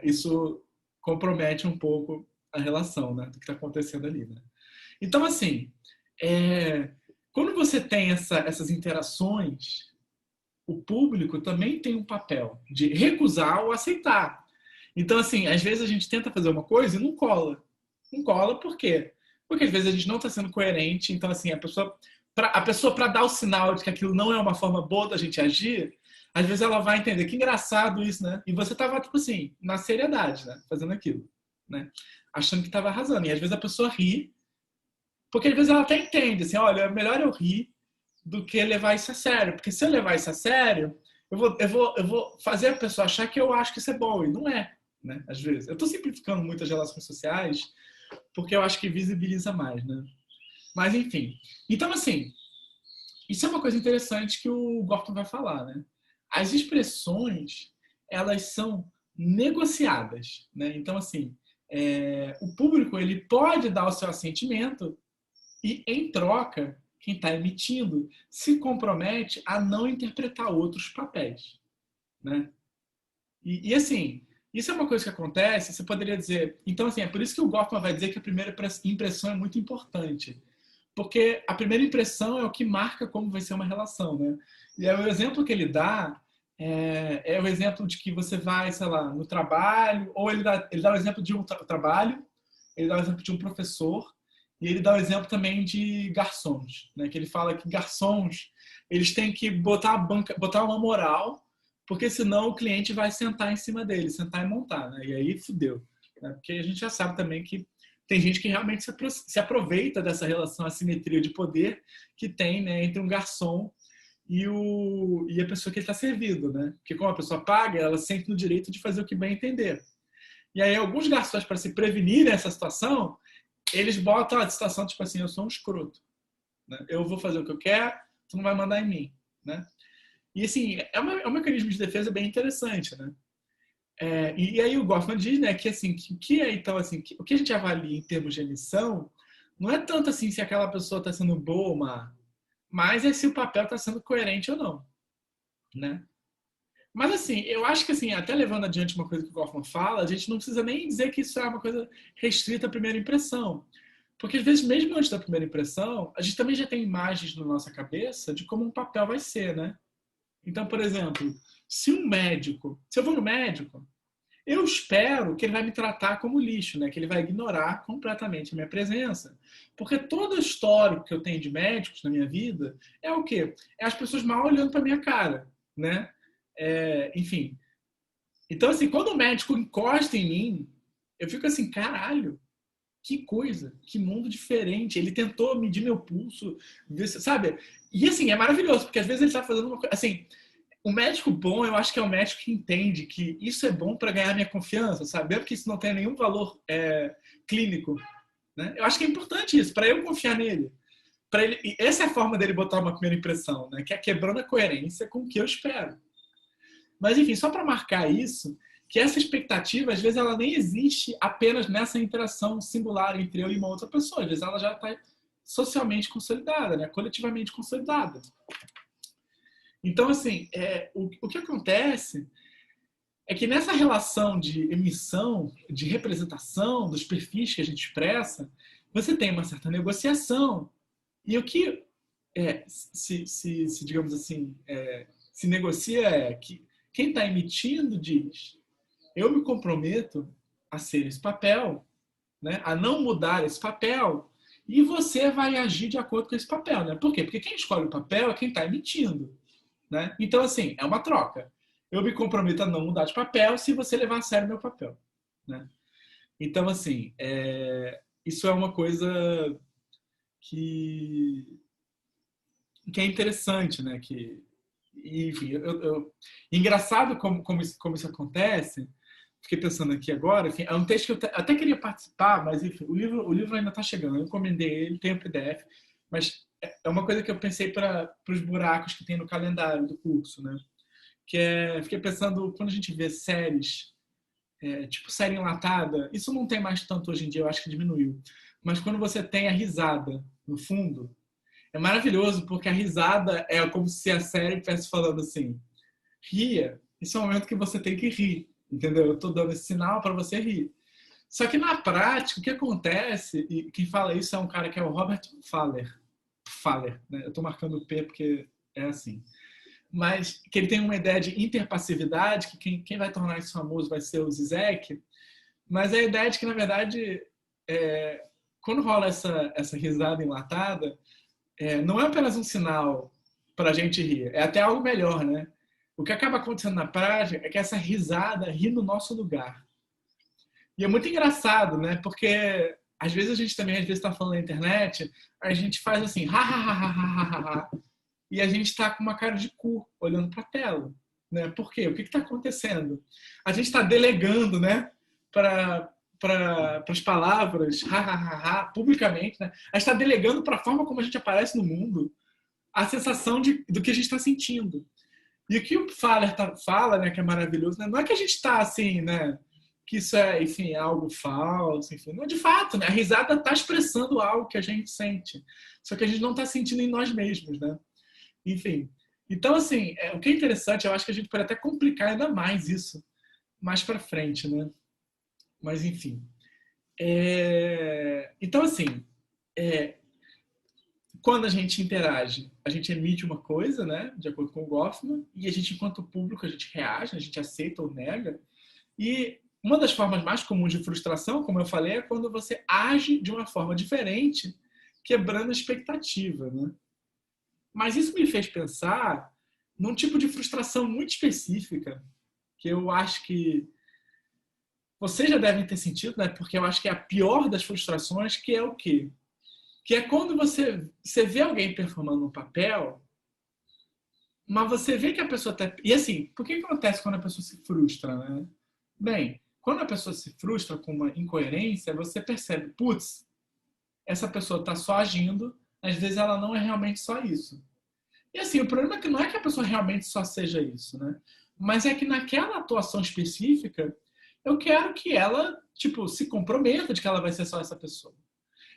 Isso compromete um pouco a relação, né? Do que está acontecendo ali, né? Então, assim, quando você tem essas interações, o público também tem um papel de recusar ou aceitar. Então, assim, às vezes a gente tenta fazer uma coisa e não cola. Não cola por quê? Porque às vezes a gente não está sendo coerente. Então, assim, a pessoa para dar o sinal de que aquilo não é uma forma boa da gente agir, às vezes ela vai entender que engraçado isso, né? E você tava, tipo assim, na seriedade, né? Fazendo aquilo, né? Achando que tava arrasando. E às vezes a pessoa ri, porque às vezes ela até entende, assim, olha, é melhor eu rir do que levar isso a sério. Porque se eu levar isso a sério, eu vou fazer a pessoa achar que eu acho que isso é bom. E não é, né? Às vezes. Eu estou simplificando muitas relações sociais porque eu acho que visibiliza mais, né? Mas, enfim. Então, assim, isso é uma coisa interessante que o Gorton vai falar, né? As expressões, elas são negociadas, né? Então, assim, o público, ele pode dar o seu assentimento e, em troca, quem está emitindo se compromete a não interpretar outros papéis, né? E assim, isso é uma coisa que acontece, você poderia dizer... Então, assim, é por isso que o Goffman vai dizer que a primeira impressão é muito importante. Porque a primeira impressão é o que marca como vai ser uma relação, né? E o exemplo que ele dá o exemplo de que você vai, sei lá, no trabalho, ou ele dá o exemplo de um trabalho, ele dá o exemplo de um professor E ele dá o exemplo também de garçons, né? Que ele fala que garçons, eles têm que botar uma moral, porque senão o cliente vai sentar em cima dele, sentar e montar, né? E aí fudeu, né? Porque a gente já sabe também que tem gente que realmente se aproveita dessa relação assimetria de poder que tem, né, entre um garçom e a pessoa que ele está servindo, né? Porque como a pessoa paga, ela sente no direito de fazer o que bem entender. E aí alguns garçons, para se prevenir dessa situação, eles botam a situação tipo assim, eu sou um escroto, né? Eu vou fazer o que eu quero, tu não vai mandar em mim, né? E assim, é um mecanismo de defesa bem interessante, né? E aí o Goffman diz, né, que assim, que é então assim, o que a gente avalia em termos de emissão não é tanto assim se aquela pessoa está sendo boa ou má, mas é se o papel está sendo coerente ou não, né? Mas assim, eu acho que assim, até levando adiante uma coisa que o Goffman fala, a gente não precisa nem dizer que isso é uma coisa restrita à primeira impressão. Porque às vezes, mesmo antes da primeira impressão, a gente também já tem imagens na nossa cabeça de como um papel vai ser, né? Então, por exemplo, se eu vou no médico, eu espero que ele vai me tratar como lixo, né? Que ele vai ignorar completamente a minha presença. Porque todo o histórico que eu tenho de médicos na minha vida é o quê? É as pessoas mal olhando para minha cara, né? Enfim. Então, assim, quando o médico encosta em mim, eu fico assim, caralho, que coisa, que mundo diferente. Ele tentou medir meu pulso, sabe? E assim, é maravilhoso, porque às vezes ele está fazendo uma coisa. Assim, o médico bom, eu acho que é o médico que entende que isso é bom para ganhar minha confiança, sabe? Mesmo que isso não tenha nenhum valor clínico. Né? Eu acho que é importante isso, para eu confiar nele. E essa é a forma dele botar uma primeira impressão, né? Que é quebrando a coerência com o que eu espero. Mas, enfim, só para marcar isso, que essa expectativa, às vezes, ela nem existe apenas nessa interação singular entre eu e uma outra pessoa. Às vezes, ela já está socialmente consolidada, né? Coletivamente consolidada. Então, assim, o que acontece é que nessa relação de emissão, de representação dos perfis que a gente expressa, você tem uma certa negociação. E o que, digamos assim, se negocia é que quem está emitindo diz: eu me comprometo a ser esse papel, né, a não mudar esse papel, e você vai agir de acordo com esse papel. Né? Por quê? Porque quem escolhe o papel é quem está emitindo. Né? Então, assim, é uma troca. Eu me comprometo a não mudar de papel se você levar a sério meu papel. Né? Então, assim, isso é uma coisa que, que é interessante, né? Enfim, engraçado como isso acontece. Fiquei pensando aqui agora. Enfim, é um texto que eu até queria participar, mas enfim, o livro ainda está chegando. Eu encomendei ele, tem o PDF, mas é uma coisa que eu pensei para os buracos que tem no calendário do curso, né? Fiquei pensando, quando a gente vê séries, tipo série enlatada, isso não tem mais tanto hoje em dia, eu acho que diminuiu. Mas quando você tem a risada no fundo, é maravilhoso, porque a risada é como se a série estivesse falando assim: ria, esse é o momento que você tem que rir, entendeu? Eu estou dando esse sinal para você rir. Só que na prática, o que acontece, e quem fala isso é um cara que é o Robert Faller. Faller, né? Eu estou marcando o P porque é assim. Mas que ele tem uma ideia de interpassividade, que quem vai tornar isso famoso vai ser o Zizek, mas a ideia de que, na verdade, quando rola essa risada enlatada, não é apenas um sinal para a gente rir, é até algo melhor, né? O que acaba acontecendo na prática é que essa risada ri no nosso lugar. E é muito engraçado, né? Porque às vezes a gente também, às vezes, está falando na internet, a gente faz assim, ha, ha, ha, ha, ha, ha, ha, e a gente está com uma cara de cu olhando para a tela. Né? Por quê? O que está acontecendo? A gente está delegando, né, para as palavras ha, ha, ha, ha, publicamente. Né? A gente está delegando para a forma como a gente aparece no mundo a sensação do que a gente está sentindo. E o que o Faller fala, né, que é maravilhoso, né? Não é que a gente está assim, né, que isso é, enfim, algo falso, enfim. Não, de fato, né? A risada está expressando algo que a gente sente. Só que a gente não está sentindo em nós mesmos, né? Enfim. Então, assim, o que é interessante, eu acho que a gente pode até complicar ainda mais isso mais para frente, né? Mas, enfim. Então, assim, quando a gente interage, a gente emite uma coisa, né? De acordo com o Goffman, e a gente, enquanto público, a gente reage, a gente aceita ou nega. E uma das formas mais comuns de frustração, como eu falei, é quando você age de uma forma diferente, quebrando a expectativa, né? Mas isso me fez pensar num tipo de frustração muito específica, que eu acho que vocês já devem ter sentido, né? Porque eu acho que é a pior das frustrações, que é o quê? Que é quando você vê alguém performando um papel, mas você vê que a pessoa tá... E assim, por que acontece quando a pessoa se frustra, né? Bem, quando a pessoa se frustra com uma incoerência, você percebe, putz, essa pessoa está só agindo, às vezes ela não é realmente só isso. E assim, o problema é que não é que a pessoa realmente só seja isso, né? Mas é que naquela atuação específica, eu quero que ela, tipo, se comprometa de que ela vai ser só essa pessoa.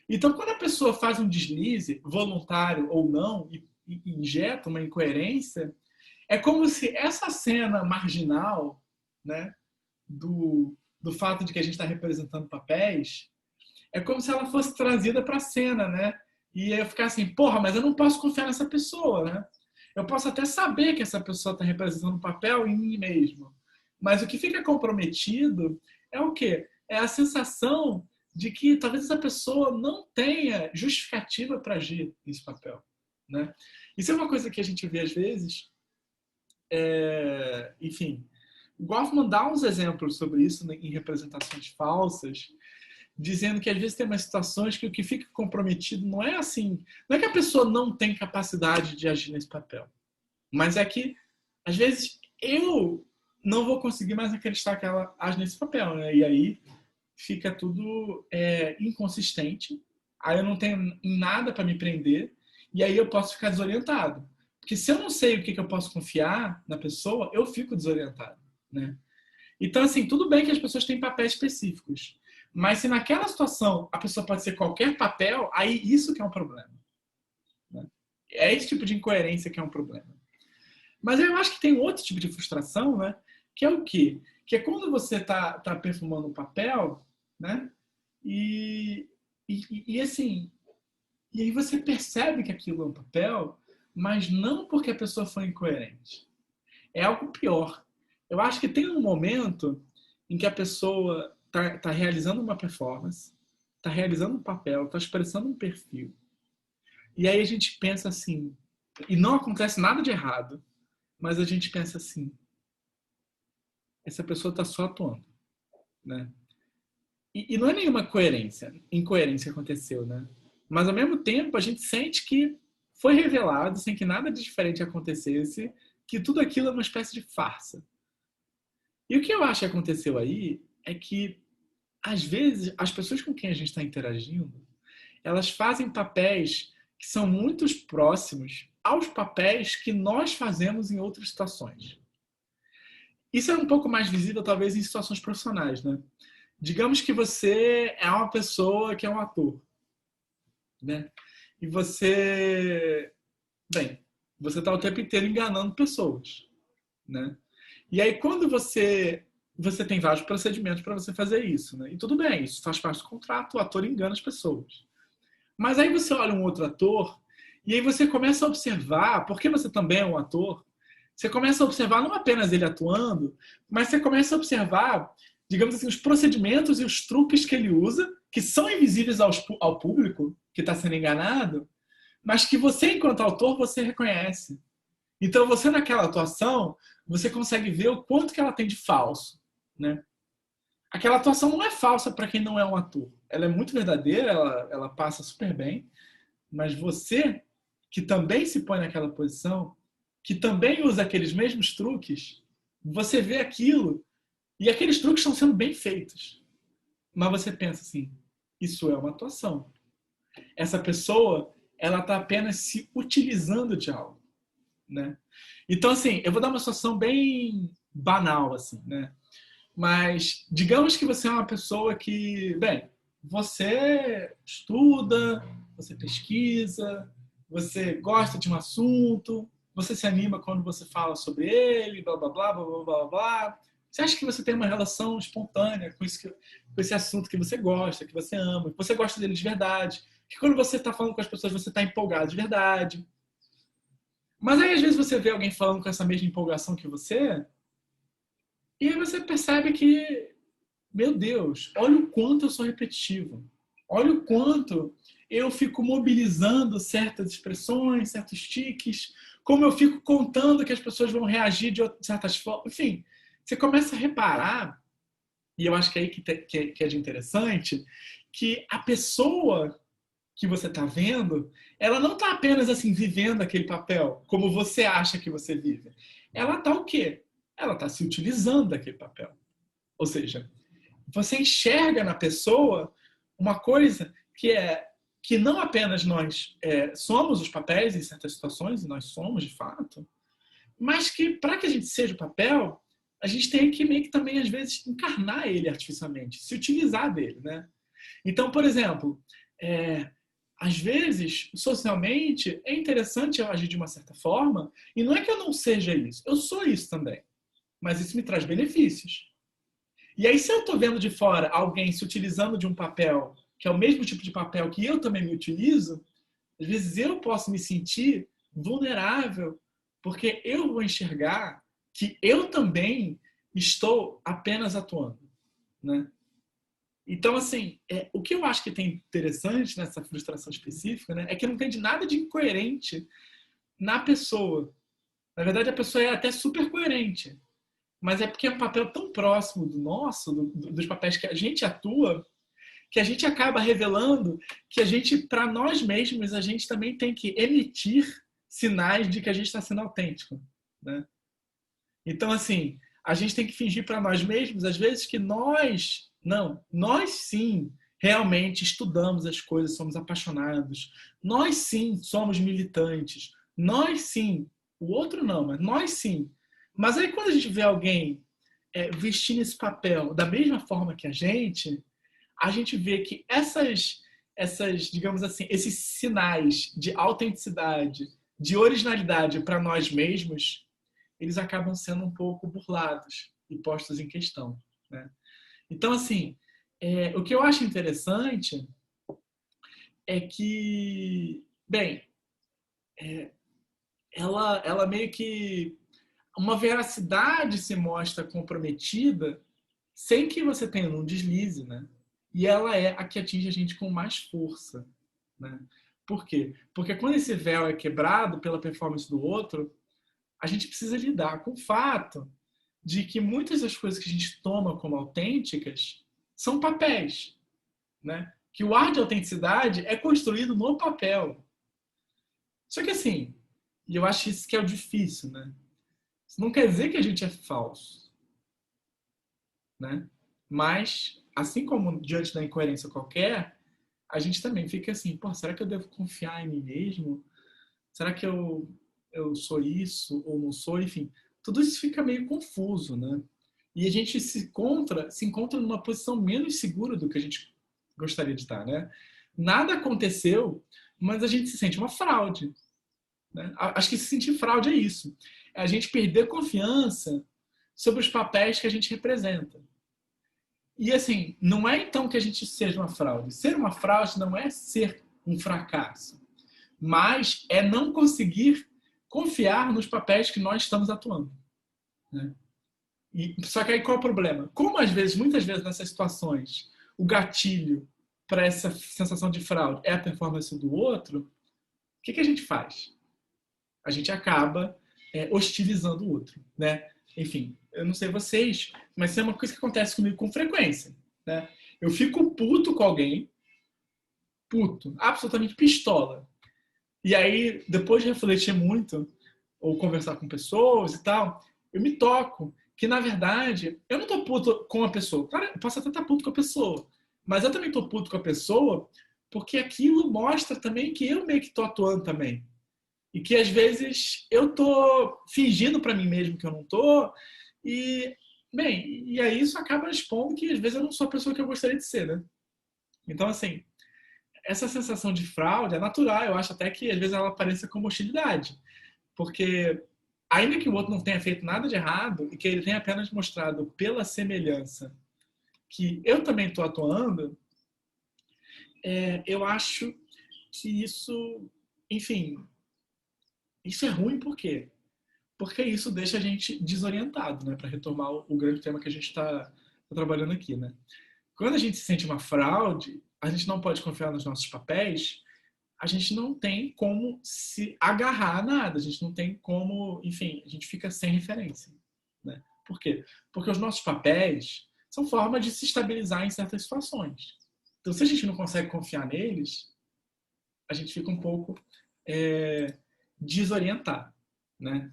Então, quando a pessoa faz um deslize, voluntário ou não, e injeta uma incoerência, é como se essa cena marginal, né, do fato de que a gente está representando papéis, é como se ela fosse trazida para a cena, né? E eu ficar assim, porra, mas eu não posso confiar nessa pessoa, né? Eu posso até saber que essa pessoa está representando um papel em mim mesmo. Mas o que fica comprometido é o quê? É a sensação de que talvez essa pessoa não tenha justificativa para agir nesse papel, né? Isso é uma coisa que a gente vê às vezes. Enfim, Goffman dá uns exemplos sobre isso em representações falsas, dizendo que às vezes tem umas situações que o que fica comprometido não é assim, não é que a pessoa não tem capacidade de agir nesse papel, mas é que às vezes eu não vou conseguir mais acreditar que ela age nesse papel, né? E aí fica tudo inconsistente, aí eu não tenho nada para me prender, e aí eu posso ficar desorientado. Porque se eu não sei o que eu posso confiar na pessoa, eu fico desorientado, né? Então, assim, tudo bem que as pessoas têm papéis específicos, mas se naquela situação a pessoa pode ser qualquer papel, aí isso que é um problema, né? É esse tipo de incoerência que é um problema. Mas eu acho que tem um outro tipo de frustração, né? Que é o quê? Que é quando você tá perfumando um papel, né? E assim, e aí você percebe que aquilo é um papel, mas não porque a pessoa foi incoerente. É algo pior. Eu acho que tem um momento em que a pessoa tá realizando uma performance, está realizando um papel, está expressando um perfil. E aí a gente pensa assim, e não acontece nada de errado, mas a gente pensa assim, essa pessoa está só atuando, né? E não é nenhuma incoerência aconteceu, né? Mas ao mesmo tempo a gente sente que foi revelado, sem que nada de diferente acontecesse, que tudo aquilo é uma espécie de farsa. E o que eu acho que aconteceu aí é que, às vezes, as pessoas com quem a gente está interagindo, elas fazem papéis que são muito próximos aos papéis que nós fazemos em outras situações. Isso é um pouco mais visível, talvez, em situações profissionais, né? Digamos que você é uma pessoa que é um ator, né? E você, bem, você está o tempo inteiro enganando pessoas, né? E aí quando você tem vários procedimentos para você fazer isso, né? E tudo bem, isso faz parte do contrato, o ator engana as pessoas. Mas aí você olha um outro ator e aí você começa a observar, porque você também é um ator, você começa a observar não apenas ele atuando, mas você começa a observar, digamos assim, os procedimentos e os truques que ele usa, que são invisíveis ao público que está sendo enganado, mas que você, enquanto autor, você reconhece. Então, você naquela atuação, você consegue ver o quanto que ela tem de falso, né? Aquela atuação não é falsa para quem não é um ator. Ela é muito verdadeira, ela passa super bem, mas você, que também se põe naquela posição, que também usa aqueles mesmos truques, você vê aquilo e aqueles truques estão sendo bem feitos. Mas você pensa assim, isso é uma atuação. Essa pessoa, ela está apenas se utilizando de algo, né? Então, assim, eu vou dar uma situação bem banal, assim, né? Mas digamos que você é uma pessoa que, bem, você estuda, você pesquisa, você gosta de um assunto, você se anima quando você fala sobre ele, blá, blá, blá, blá, blá, blá, blá. Você acha que você tem uma relação espontânea com esse assunto que você gosta, que você ama, que você gosta dele de verdade, que quando você está falando com as pessoas você está empolgado de verdade. Mas aí às vezes você vê alguém falando com essa mesma empolgação que você, e aí você percebe que meu Deus, olha o quanto eu sou repetitivo. Olha o quanto eu fico mobilizando certas expressões, certos tiques, como eu fico contando que as pessoas vão reagir de certas formas. Enfim, você começa a reparar, e eu acho que é aí que é de interessante, que a pessoa que você está vendo, ela não está apenas assim vivendo aquele papel como você acha que você vive. Ela está o quê? Ela está se utilizando daquele papel. Ou seja, você enxerga na pessoa uma coisa que não apenas nós somos os papéis em certas situações, e nós somos de fato, mas que para que a gente seja o papel, a gente tem que meio que também, às vezes, encarnar ele artificialmente, se utilizar dele, né? Então, por exemplo, às vezes, socialmente, é interessante eu agir de uma certa forma, e não é que eu não seja isso, eu sou isso também, mas isso me traz benefícios. E aí, se eu estou vendo de fora alguém se utilizando de um papel que é o mesmo tipo de papel que eu também me utilizo, às vezes eu posso me sentir vulnerável, porque eu vou enxergar que eu também estou apenas atuando, né? Então, assim, o que eu acho que tem interessante nessa frustração específica, né, é que não tem de nada de incoerente na pessoa. Na verdade, a pessoa é até super coerente, mas é porque é um papel tão próximo do nosso, dos papéis que a gente atua, que a gente acaba revelando que a gente, para nós mesmos, a gente também tem que emitir sinais de que a gente está sendo autêntico, né? Então, assim, a gente tem que fingir para nós mesmos, às vezes, que nós sim, realmente estudamos as coisas, somos apaixonados, nós sim somos militantes, nós sim, o outro não, mas nós sim. Mas aí quando a gente vê alguém vestindo esse papel da mesma forma que a gente vê que digamos assim, esses sinais de autenticidade, de originalidade para nós mesmos, eles acabam sendo um pouco burlados e postos em questão, né? Então, assim, o que eu acho interessante é que, bem, ela meio que uma veracidade se mostra comprometida sem que você tenha um deslize, né? E ela é a que atinge a gente com mais força, né? Por quê? Porque quando esse véu é quebrado pela performance do outro, a gente precisa lidar com o fato de que muitas das coisas que a gente toma como autênticas são papéis, né? Que o ar de autenticidade é construído no papel. Só que assim, e eu acho isso que é o difícil, né? Isso não quer dizer que a gente é falso, né? Mas, assim como diante da incoerência qualquer, a gente também fica assim, pô, será que eu devo confiar em mim mesmo? Será que eu sou isso ou não sou? Enfim, tudo isso fica meio confuso, né? E a gente se encontra numa posição menos segura do que a gente gostaria de estar, né? Nada aconteceu, mas a gente se sente uma fraude, né? Acho que se sentir fraude é isso. É a gente perder confiança sobre os papéis que a gente representa. E assim, não é então que a gente seja uma fraude. Ser uma fraude não é ser um fracasso, mas é não conseguir confiar nos papéis que nós estamos atuando, né? Só que aí qual é o problema? Como às vezes, muitas vezes nessas situações, o gatilho para essa sensação de fraude é a performance do outro, o que a gente faz? A gente acaba hostilizando o outro, né? Enfim, eu não sei vocês, mas isso é uma coisa que acontece comigo com frequência, né? Eu fico puto com alguém, puto, absolutamente pistola. E aí, depois de refletir muito, ou conversar com pessoas e tal, eu me toco que, na verdade, eu não tô puto com a pessoa. Claro, eu posso até estar puto com a pessoa, mas eu também tô puto com a pessoa porque aquilo mostra também que eu meio que tô atuando também. E que, às vezes, eu tô fingindo para mim mesmo que eu não tô. E, bem, e aí isso acaba expondo que, às vezes, eu não sou a pessoa que eu gostaria de ser, né? Então, assim, essa sensação de fraude é natural. Eu acho até que, às vezes, ela apareça como hostilidade. Porque, ainda que o outro não tenha feito nada de errado e que ele tenha apenas mostrado pela semelhança que eu também estou atuando, eu acho que isso, enfim, isso é ruim por quê? Porque isso deixa a gente desorientado, né? Para retomar o grande tema que a gente está tô trabalhando aqui, né? Quando a gente sente uma fraude, a gente não pode confiar nos nossos papéis, a gente não tem como se agarrar a nada, a gente não tem como, enfim, a gente fica sem referência, né? Por quê? Porque os nossos papéis são formas de se estabilizar em certas situações. Então, se a gente não consegue confiar neles, a gente fica um pouco desorientado, né?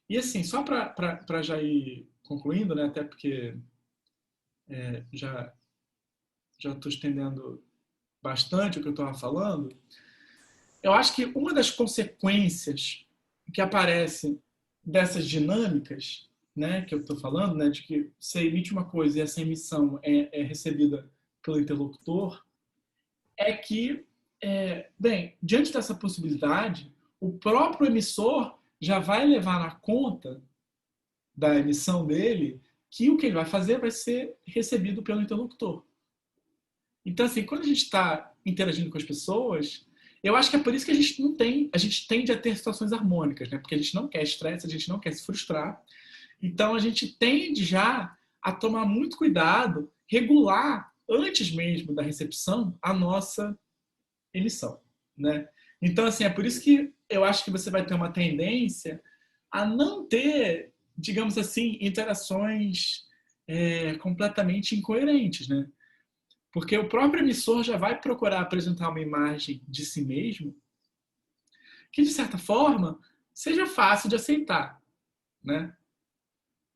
E assim, só para já ir concluindo, né? Até porque já estou estendendo bastante o que eu estava falando, eu acho que uma das consequências que aparecem dessas dinâmicas, né, que eu estou falando, né, de que você emite uma coisa e essa emissão é recebida pelo interlocutor, é que, bem, diante dessa possibilidade, o próprio emissor já vai levar na conta da emissão dele que o que ele vai fazer vai ser recebido pelo interlocutor. Então, assim, quando a gente está interagindo com as pessoas, eu acho que é por isso que a gente tende a ter situações harmônicas, né? Porque a gente não quer estresse, a gente não quer se frustrar. Então, a gente tende já a tomar muito cuidado, regular, antes mesmo da recepção, a nossa emissão, né? Então, assim, é por isso que eu acho que você vai ter uma tendência a não ter, digamos assim, interações completamente incoerentes, né? Porque o próprio emissor já vai procurar apresentar uma imagem de si mesmo que, de certa forma, seja fácil de aceitar, né?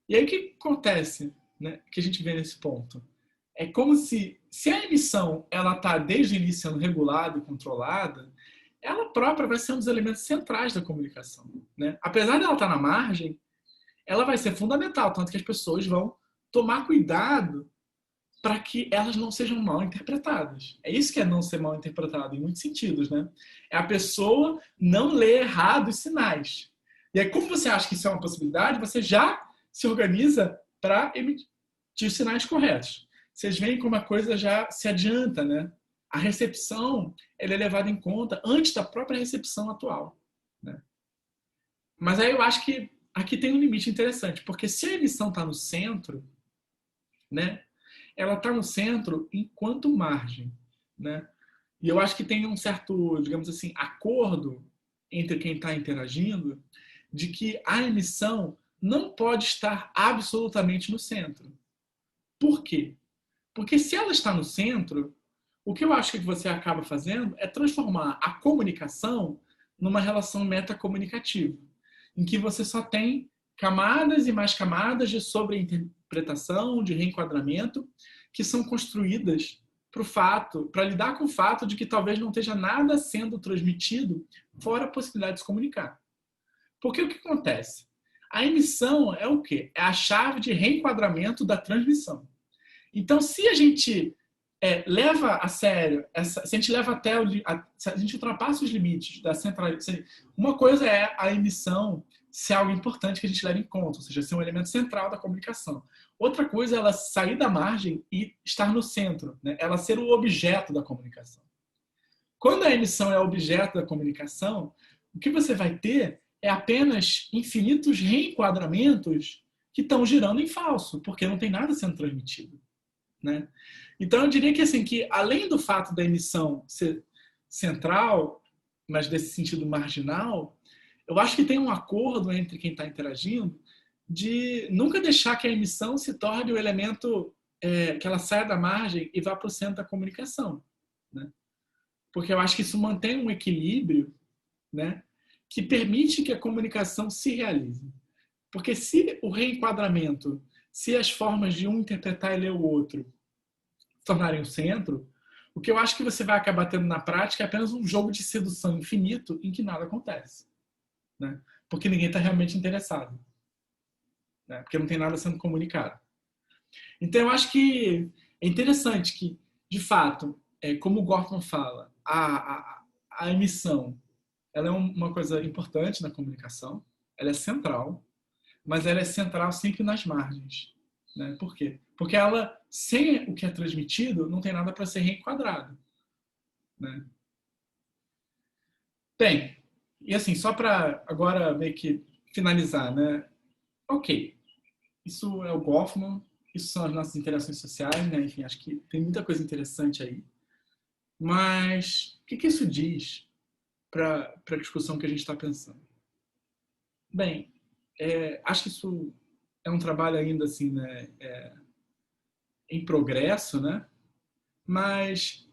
E aí o que acontece, né, que a gente vê nesse ponto? É como se a emissão ela está desde o início sendo regulada e controlada, ela própria vai ser um dos elementos centrais da comunicação, né? Apesar de ela estar na margem, ela vai ser fundamental, tanto que as pessoas vão tomar cuidado para que elas não sejam mal interpretadas. É isso que é não ser mal interpretado, em muitos sentidos, né? É a pessoa não ler errado os sinais. E aí, como você acha que isso é uma possibilidade, você já se organiza para emitir os sinais corretos. Vocês veem como a coisa já se adianta, né? A recepção ela é levada em conta antes da própria recepção atual, né? Mas aí eu acho que aqui tem um limite interessante, porque se a emissão está no centro, né? Ela está no centro enquanto margem, né? E eu acho que tem um certo, digamos assim, acordo entre quem está interagindo de que a emissão não pode estar absolutamente no centro. Por quê? Porque se ela está no centro, o que eu acho que você acaba fazendo é transformar a comunicação numa relação metacomunicativa, em que você só tem camadas e mais camadas de sobreinterpretação, de reenquadramento, que são construídas para lidar com o fato de que talvez não esteja nada sendo transmitido fora a possibilidade de se comunicar. Porque o que acontece? A emissão é o quê? É a chave de reenquadramento da transmissão. Então, se a gente leva a sério, se a gente leva até se a gente ultrapassa os limites da centralização, uma coisa é a emissão ser algo importante que a gente leva em conta, ou seja, ser um elemento central da comunicação. Outra coisa é ela sair da margem e estar no centro, né? Ela ser o objeto da comunicação. Quando a emissão é objeto da comunicação, o que você vai ter é apenas infinitos reenquadramentos que estão girando em falso, porque não tem nada sendo transmitido, né? Então, eu diria que, assim, que além do fato da emissão ser central, mas desse sentido marginal, eu acho que tem um acordo entre quem está interagindo de nunca deixar que a emissão se torne o elemento que ela saia da margem e vá para o centro da comunicação, né? Porque eu acho que isso mantém um equilíbrio, né, que permite que a comunicação se realize. Porque se o reenquadramento, se as formas de um interpretar e ler o outro tornarem o centro, o que eu acho que você vai acabar tendo na prática é apenas um jogo de sedução infinito em que nada acontece, né? Porque ninguém está realmente interessado, né? Porque não tem nada sendo comunicado. Então eu acho que é interessante que, de fato, como o Gortman fala, a emissão ela é uma coisa importante na comunicação, ela é central, mas ela é central sempre nas margens, né? Por quê? Porque ela, sem o que é transmitido, não tem nada para ser reenquadrado, né? Bem, e assim, só para agora meio que finalizar, né? Ok, isso é o Goffman, isso são as nossas interações sociais, né? Enfim, acho que tem muita coisa interessante aí. Mas o que isso diz para a discussão que a gente está pensando? Bem, acho que isso é um trabalho ainda assim, né, em progresso, né? Mas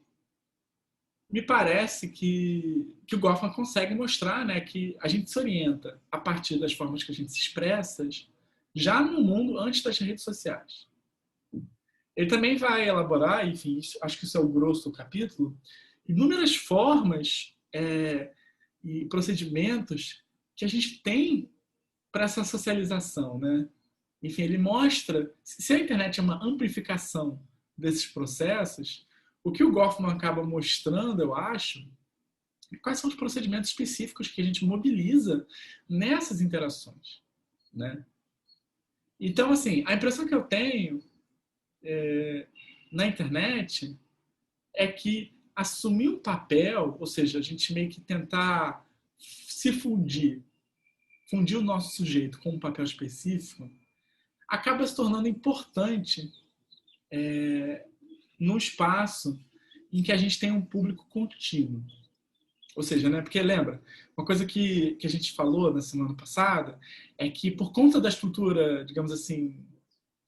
me parece que o Goffman consegue mostrar, né, que a gente se orienta a partir das formas que a gente se expressa já no mundo antes das redes sociais. Ele também vai elaborar, enfim, acho que isso é o grosso do capítulo, inúmeras formas e procedimentos que a gente tem para essa socialização, né? Enfim, ele mostra, se a internet é uma amplificação desses processos, o que o Goffman acaba mostrando, eu acho, é quais são os procedimentos específicos que a gente mobiliza nessas interações, né? Então, assim, a impressão que eu tenho na internet é que assumir um papel, ou seja, a gente meio que tentar se fundir o nosso sujeito com um papel específico, acaba se tornando importante num espaço em que a gente tem um público contínuo. Ou seja, né, porque lembra, uma coisa que a gente falou na semana passada é que por conta da estrutura, digamos assim,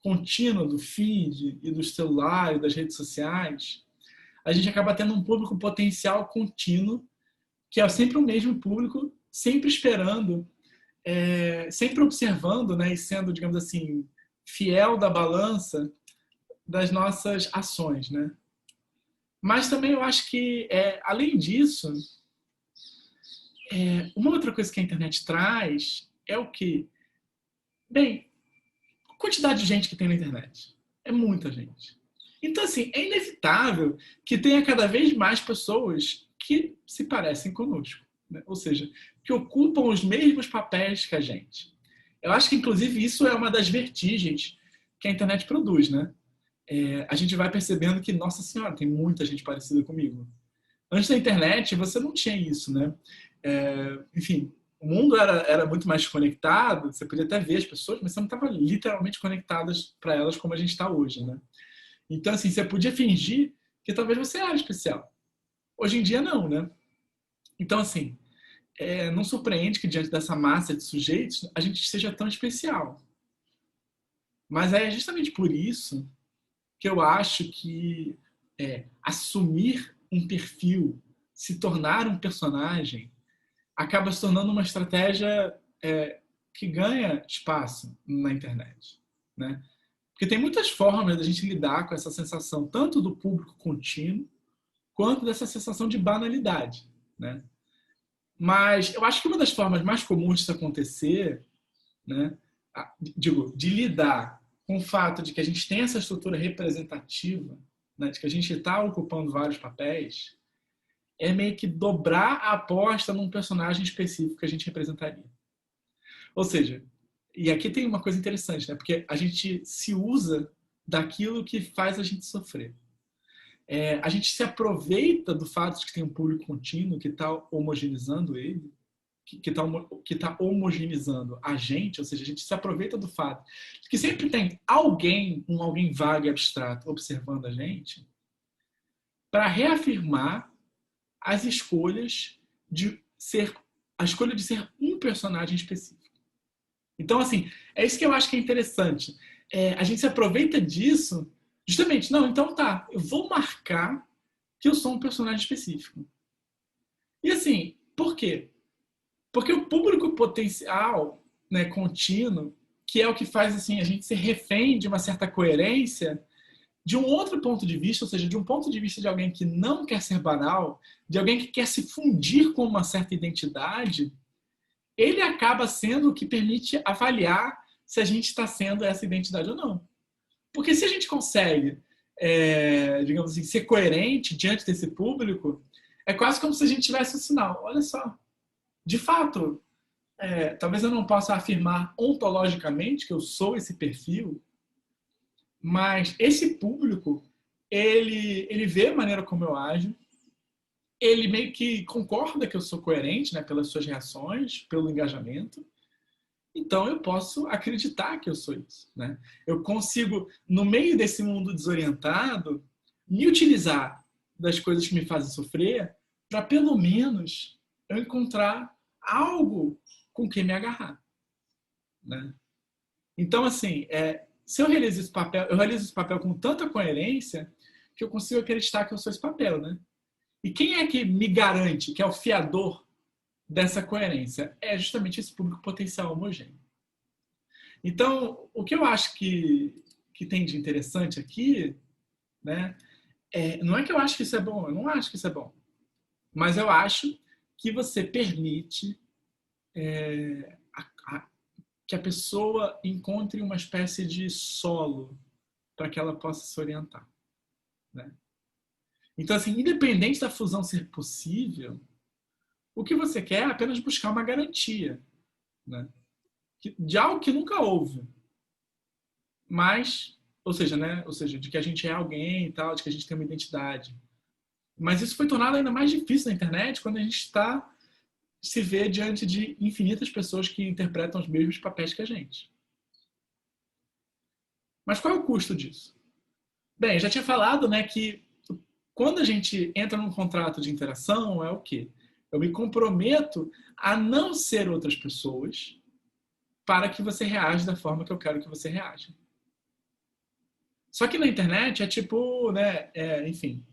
contínua do feed e do celular e das redes sociais, a gente acaba tendo um público potencial contínuo, que é sempre o mesmo público, sempre esperando, sempre observando, né, e sendo, digamos assim, fiel da balança das nossas ações, né? Mas também eu acho que, além disso, uma outra coisa que a internet traz é o quê? Bem, a quantidade de gente que tem na internet. É muita gente. Então, assim, é inevitável que tenha cada vez mais pessoas que se parecem conosco. Né? Ou seja, que ocupam os mesmos papéis que a gente. Eu acho que, inclusive, isso é uma das vertigens que a internet produz, né? A gente vai percebendo que, nossa senhora, tem muita gente parecida comigo. Antes da internet, você não tinha isso, né? Enfim, o mundo era muito mais conectado, você podia até ver as pessoas, mas você não estava literalmente conectadas para elas como a gente está hoje, né? Então, assim, você podia fingir que talvez você era especial. Hoje em dia, não, né? Então, assim, não surpreende que diante dessa massa de sujeitos a gente seja tão especial. Mas é justamente por isso que eu acho que assumir um perfil, se tornar um personagem, acaba se tornando uma estratégia que ganha espaço na internet, né? Porque tem muitas formas da gente lidar com essa sensação, tanto do público contínuo, quanto dessa sensação de banalidade, né? Mas eu acho que uma das formas mais comuns disso acontecer, né, de lidar com o fato de que a gente tem essa estrutura representativa, né, de que a gente está ocupando vários papéis, é meio que dobrar a aposta num personagem específico que a gente representaria. Ou seja, e aqui tem uma coisa interessante, né? Porque a gente se usa daquilo que faz a gente sofrer. A gente se aproveita do fato de que tem um público contínuo que está homogeneizando ele, que tá homogeneizando a gente, ou seja, a gente se aproveita do fato de que sempre tem alguém, alguém vago e abstrato observando a gente, para reafirmar as escolhas de ser a escolha de ser um personagem específico. Então, assim, é isso que eu acho que é interessante. A gente se aproveita disso justamente. Não, então tá, eu vou marcar que eu sou um personagem específico. E assim, por quê? Porque o público potencial, né, contínuo, que é o que faz assim a gente ser refém de uma certa coerência, de um outro ponto de vista, ou seja, de um ponto de vista de alguém que não quer ser banal, de alguém que quer se fundir com uma certa identidade, ele acaba sendo o que permite avaliar se a gente está sendo essa identidade ou não. Porque se a gente consegue, digamos assim, ser coerente diante desse público, é quase como se a gente tivesse um sinal. Olha só, de fato, talvez eu não possa afirmar ontologicamente que eu sou esse perfil, mas esse público, ele vê a maneira como eu ajo, ele meio que concorda que eu sou coerente, né, pelas suas reações, pelo engajamento, então eu posso acreditar que eu sou isso, né? Eu consigo, no meio desse mundo desorientado, me utilizar das coisas que me fazem sofrer para pelo menos eu encontrar algo com que me agarrar, né? Então, assim, se eu realizo esse papel, eu realizo esse papel com tanta coerência que eu consigo acreditar que eu sou esse papel, né? E quem é que me garante, que é o fiador dessa coerência? É justamente esse público potencial homogêneo. Então, o que eu acho que tem de interessante aqui, né, não é que eu acho que isso é bom, eu não acho que isso é bom, mas eu acho que você permite que a pessoa encontre uma espécie de solo para que ela possa se orientar, né? Então, assim, independente da fusão ser possível, o que você quer é apenas buscar uma garantia, né, de algo que nunca houve, mas, ou seja, né, ou seja, de que a gente é alguém e tal, de que a gente tem uma identidade. Mas isso foi tornado ainda mais difícil na internet quando a gente se vê diante de infinitas pessoas que interpretam os mesmos papéis que a gente. Mas qual é o custo disso? Bem, já tinha falado, né, que quando a gente entra num contrato de interação, é o quê? Eu me comprometo a não ser outras pessoas para que você reaja da forma que eu quero que você reaja. Só que na internet é tipo, né, enfim,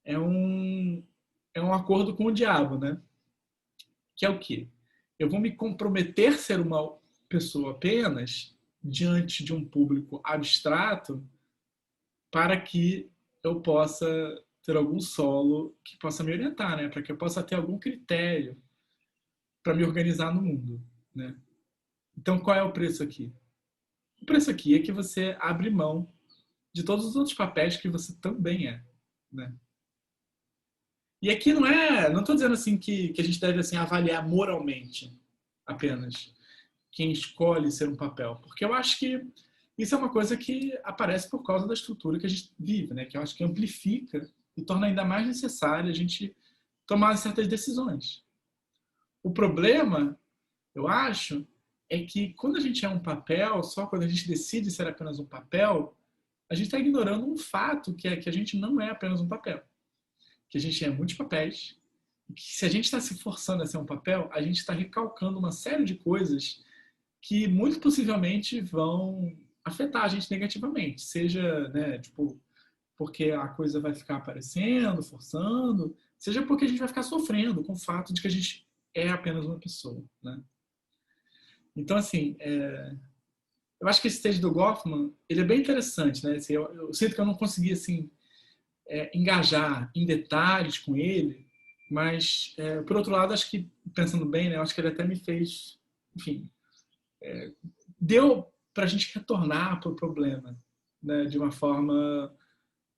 é um, é um acordo com o diabo, né? Que é o quê? Eu vou me comprometer a ser uma pessoa apenas diante de um público abstrato para que eu possa ter algum solo que possa me orientar, né? Para que eu possa ter algum critério para me organizar no mundo, né? Então, qual é o preço aqui? O preço aqui é que você abre mão de todos os outros papéis que você também é, né? E aqui não estou dizendo assim que a gente deve assim avaliar moralmente apenas quem escolhe ser um papel, porque eu acho que isso é uma coisa que aparece por causa da estrutura que a gente vive, né? Que eu acho que amplifica e torna ainda mais necessário a gente tomar certas decisões. O problema, eu acho, é que quando a gente é um papel, só quando a gente decide ser apenas um papel, a gente está ignorando um fato que é que a gente não é apenas um papel, que a gente é muitos papéis, e que se a gente está se forçando a ser um papel, a gente está recalcando uma série de coisas que muito possivelmente vão afetar a gente negativamente, seja, né, tipo, porque a coisa vai ficar aparecendo, forçando, seja porque a gente vai ficar sofrendo com o fato de que a gente é apenas uma pessoa, né? Então, assim, eu acho que esse texto do Goffman, ele é bem interessante, né? Assim, eu sinto que eu não consegui, assim, engajar em detalhes com ele, mas, por outro lado, acho que, pensando bem, né, eu acho que ele até me fez, enfim, deu para a gente retornar para o problema, né, de uma forma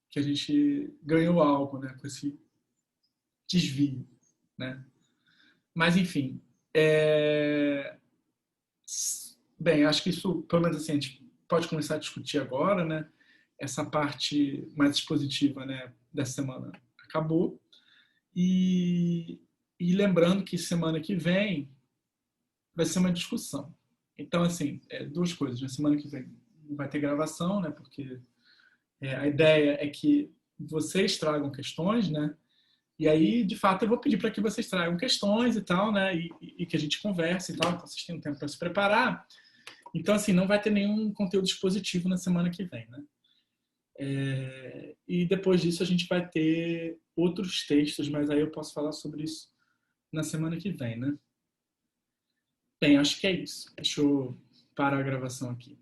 que a gente ganhou algo, né, com esse desvio, né? Mas enfim, bem, acho que isso, pelo menos assim, a gente pode começar a discutir agora, né? Essa parte mais expositiva, né, dessa semana acabou e, e lembrando que semana que vem vai ser uma discussão. Então, assim, duas coisas. Na semana que vem não vai ter gravação, né? Porque a ideia é que vocês tragam questões, né? E aí, de fato, eu vou pedir para que vocês tragam questões e tal, né? E que a gente converse e tal. Então, vocês têm um tempo para se preparar. Então, assim, não vai ter nenhum conteúdo expositivo na semana que vem, né? E depois disso a gente vai ter outros textos, mas aí eu posso falar sobre isso na semana que vem, né? Bem, acho que é isso. Deixa eu parar a gravação aqui.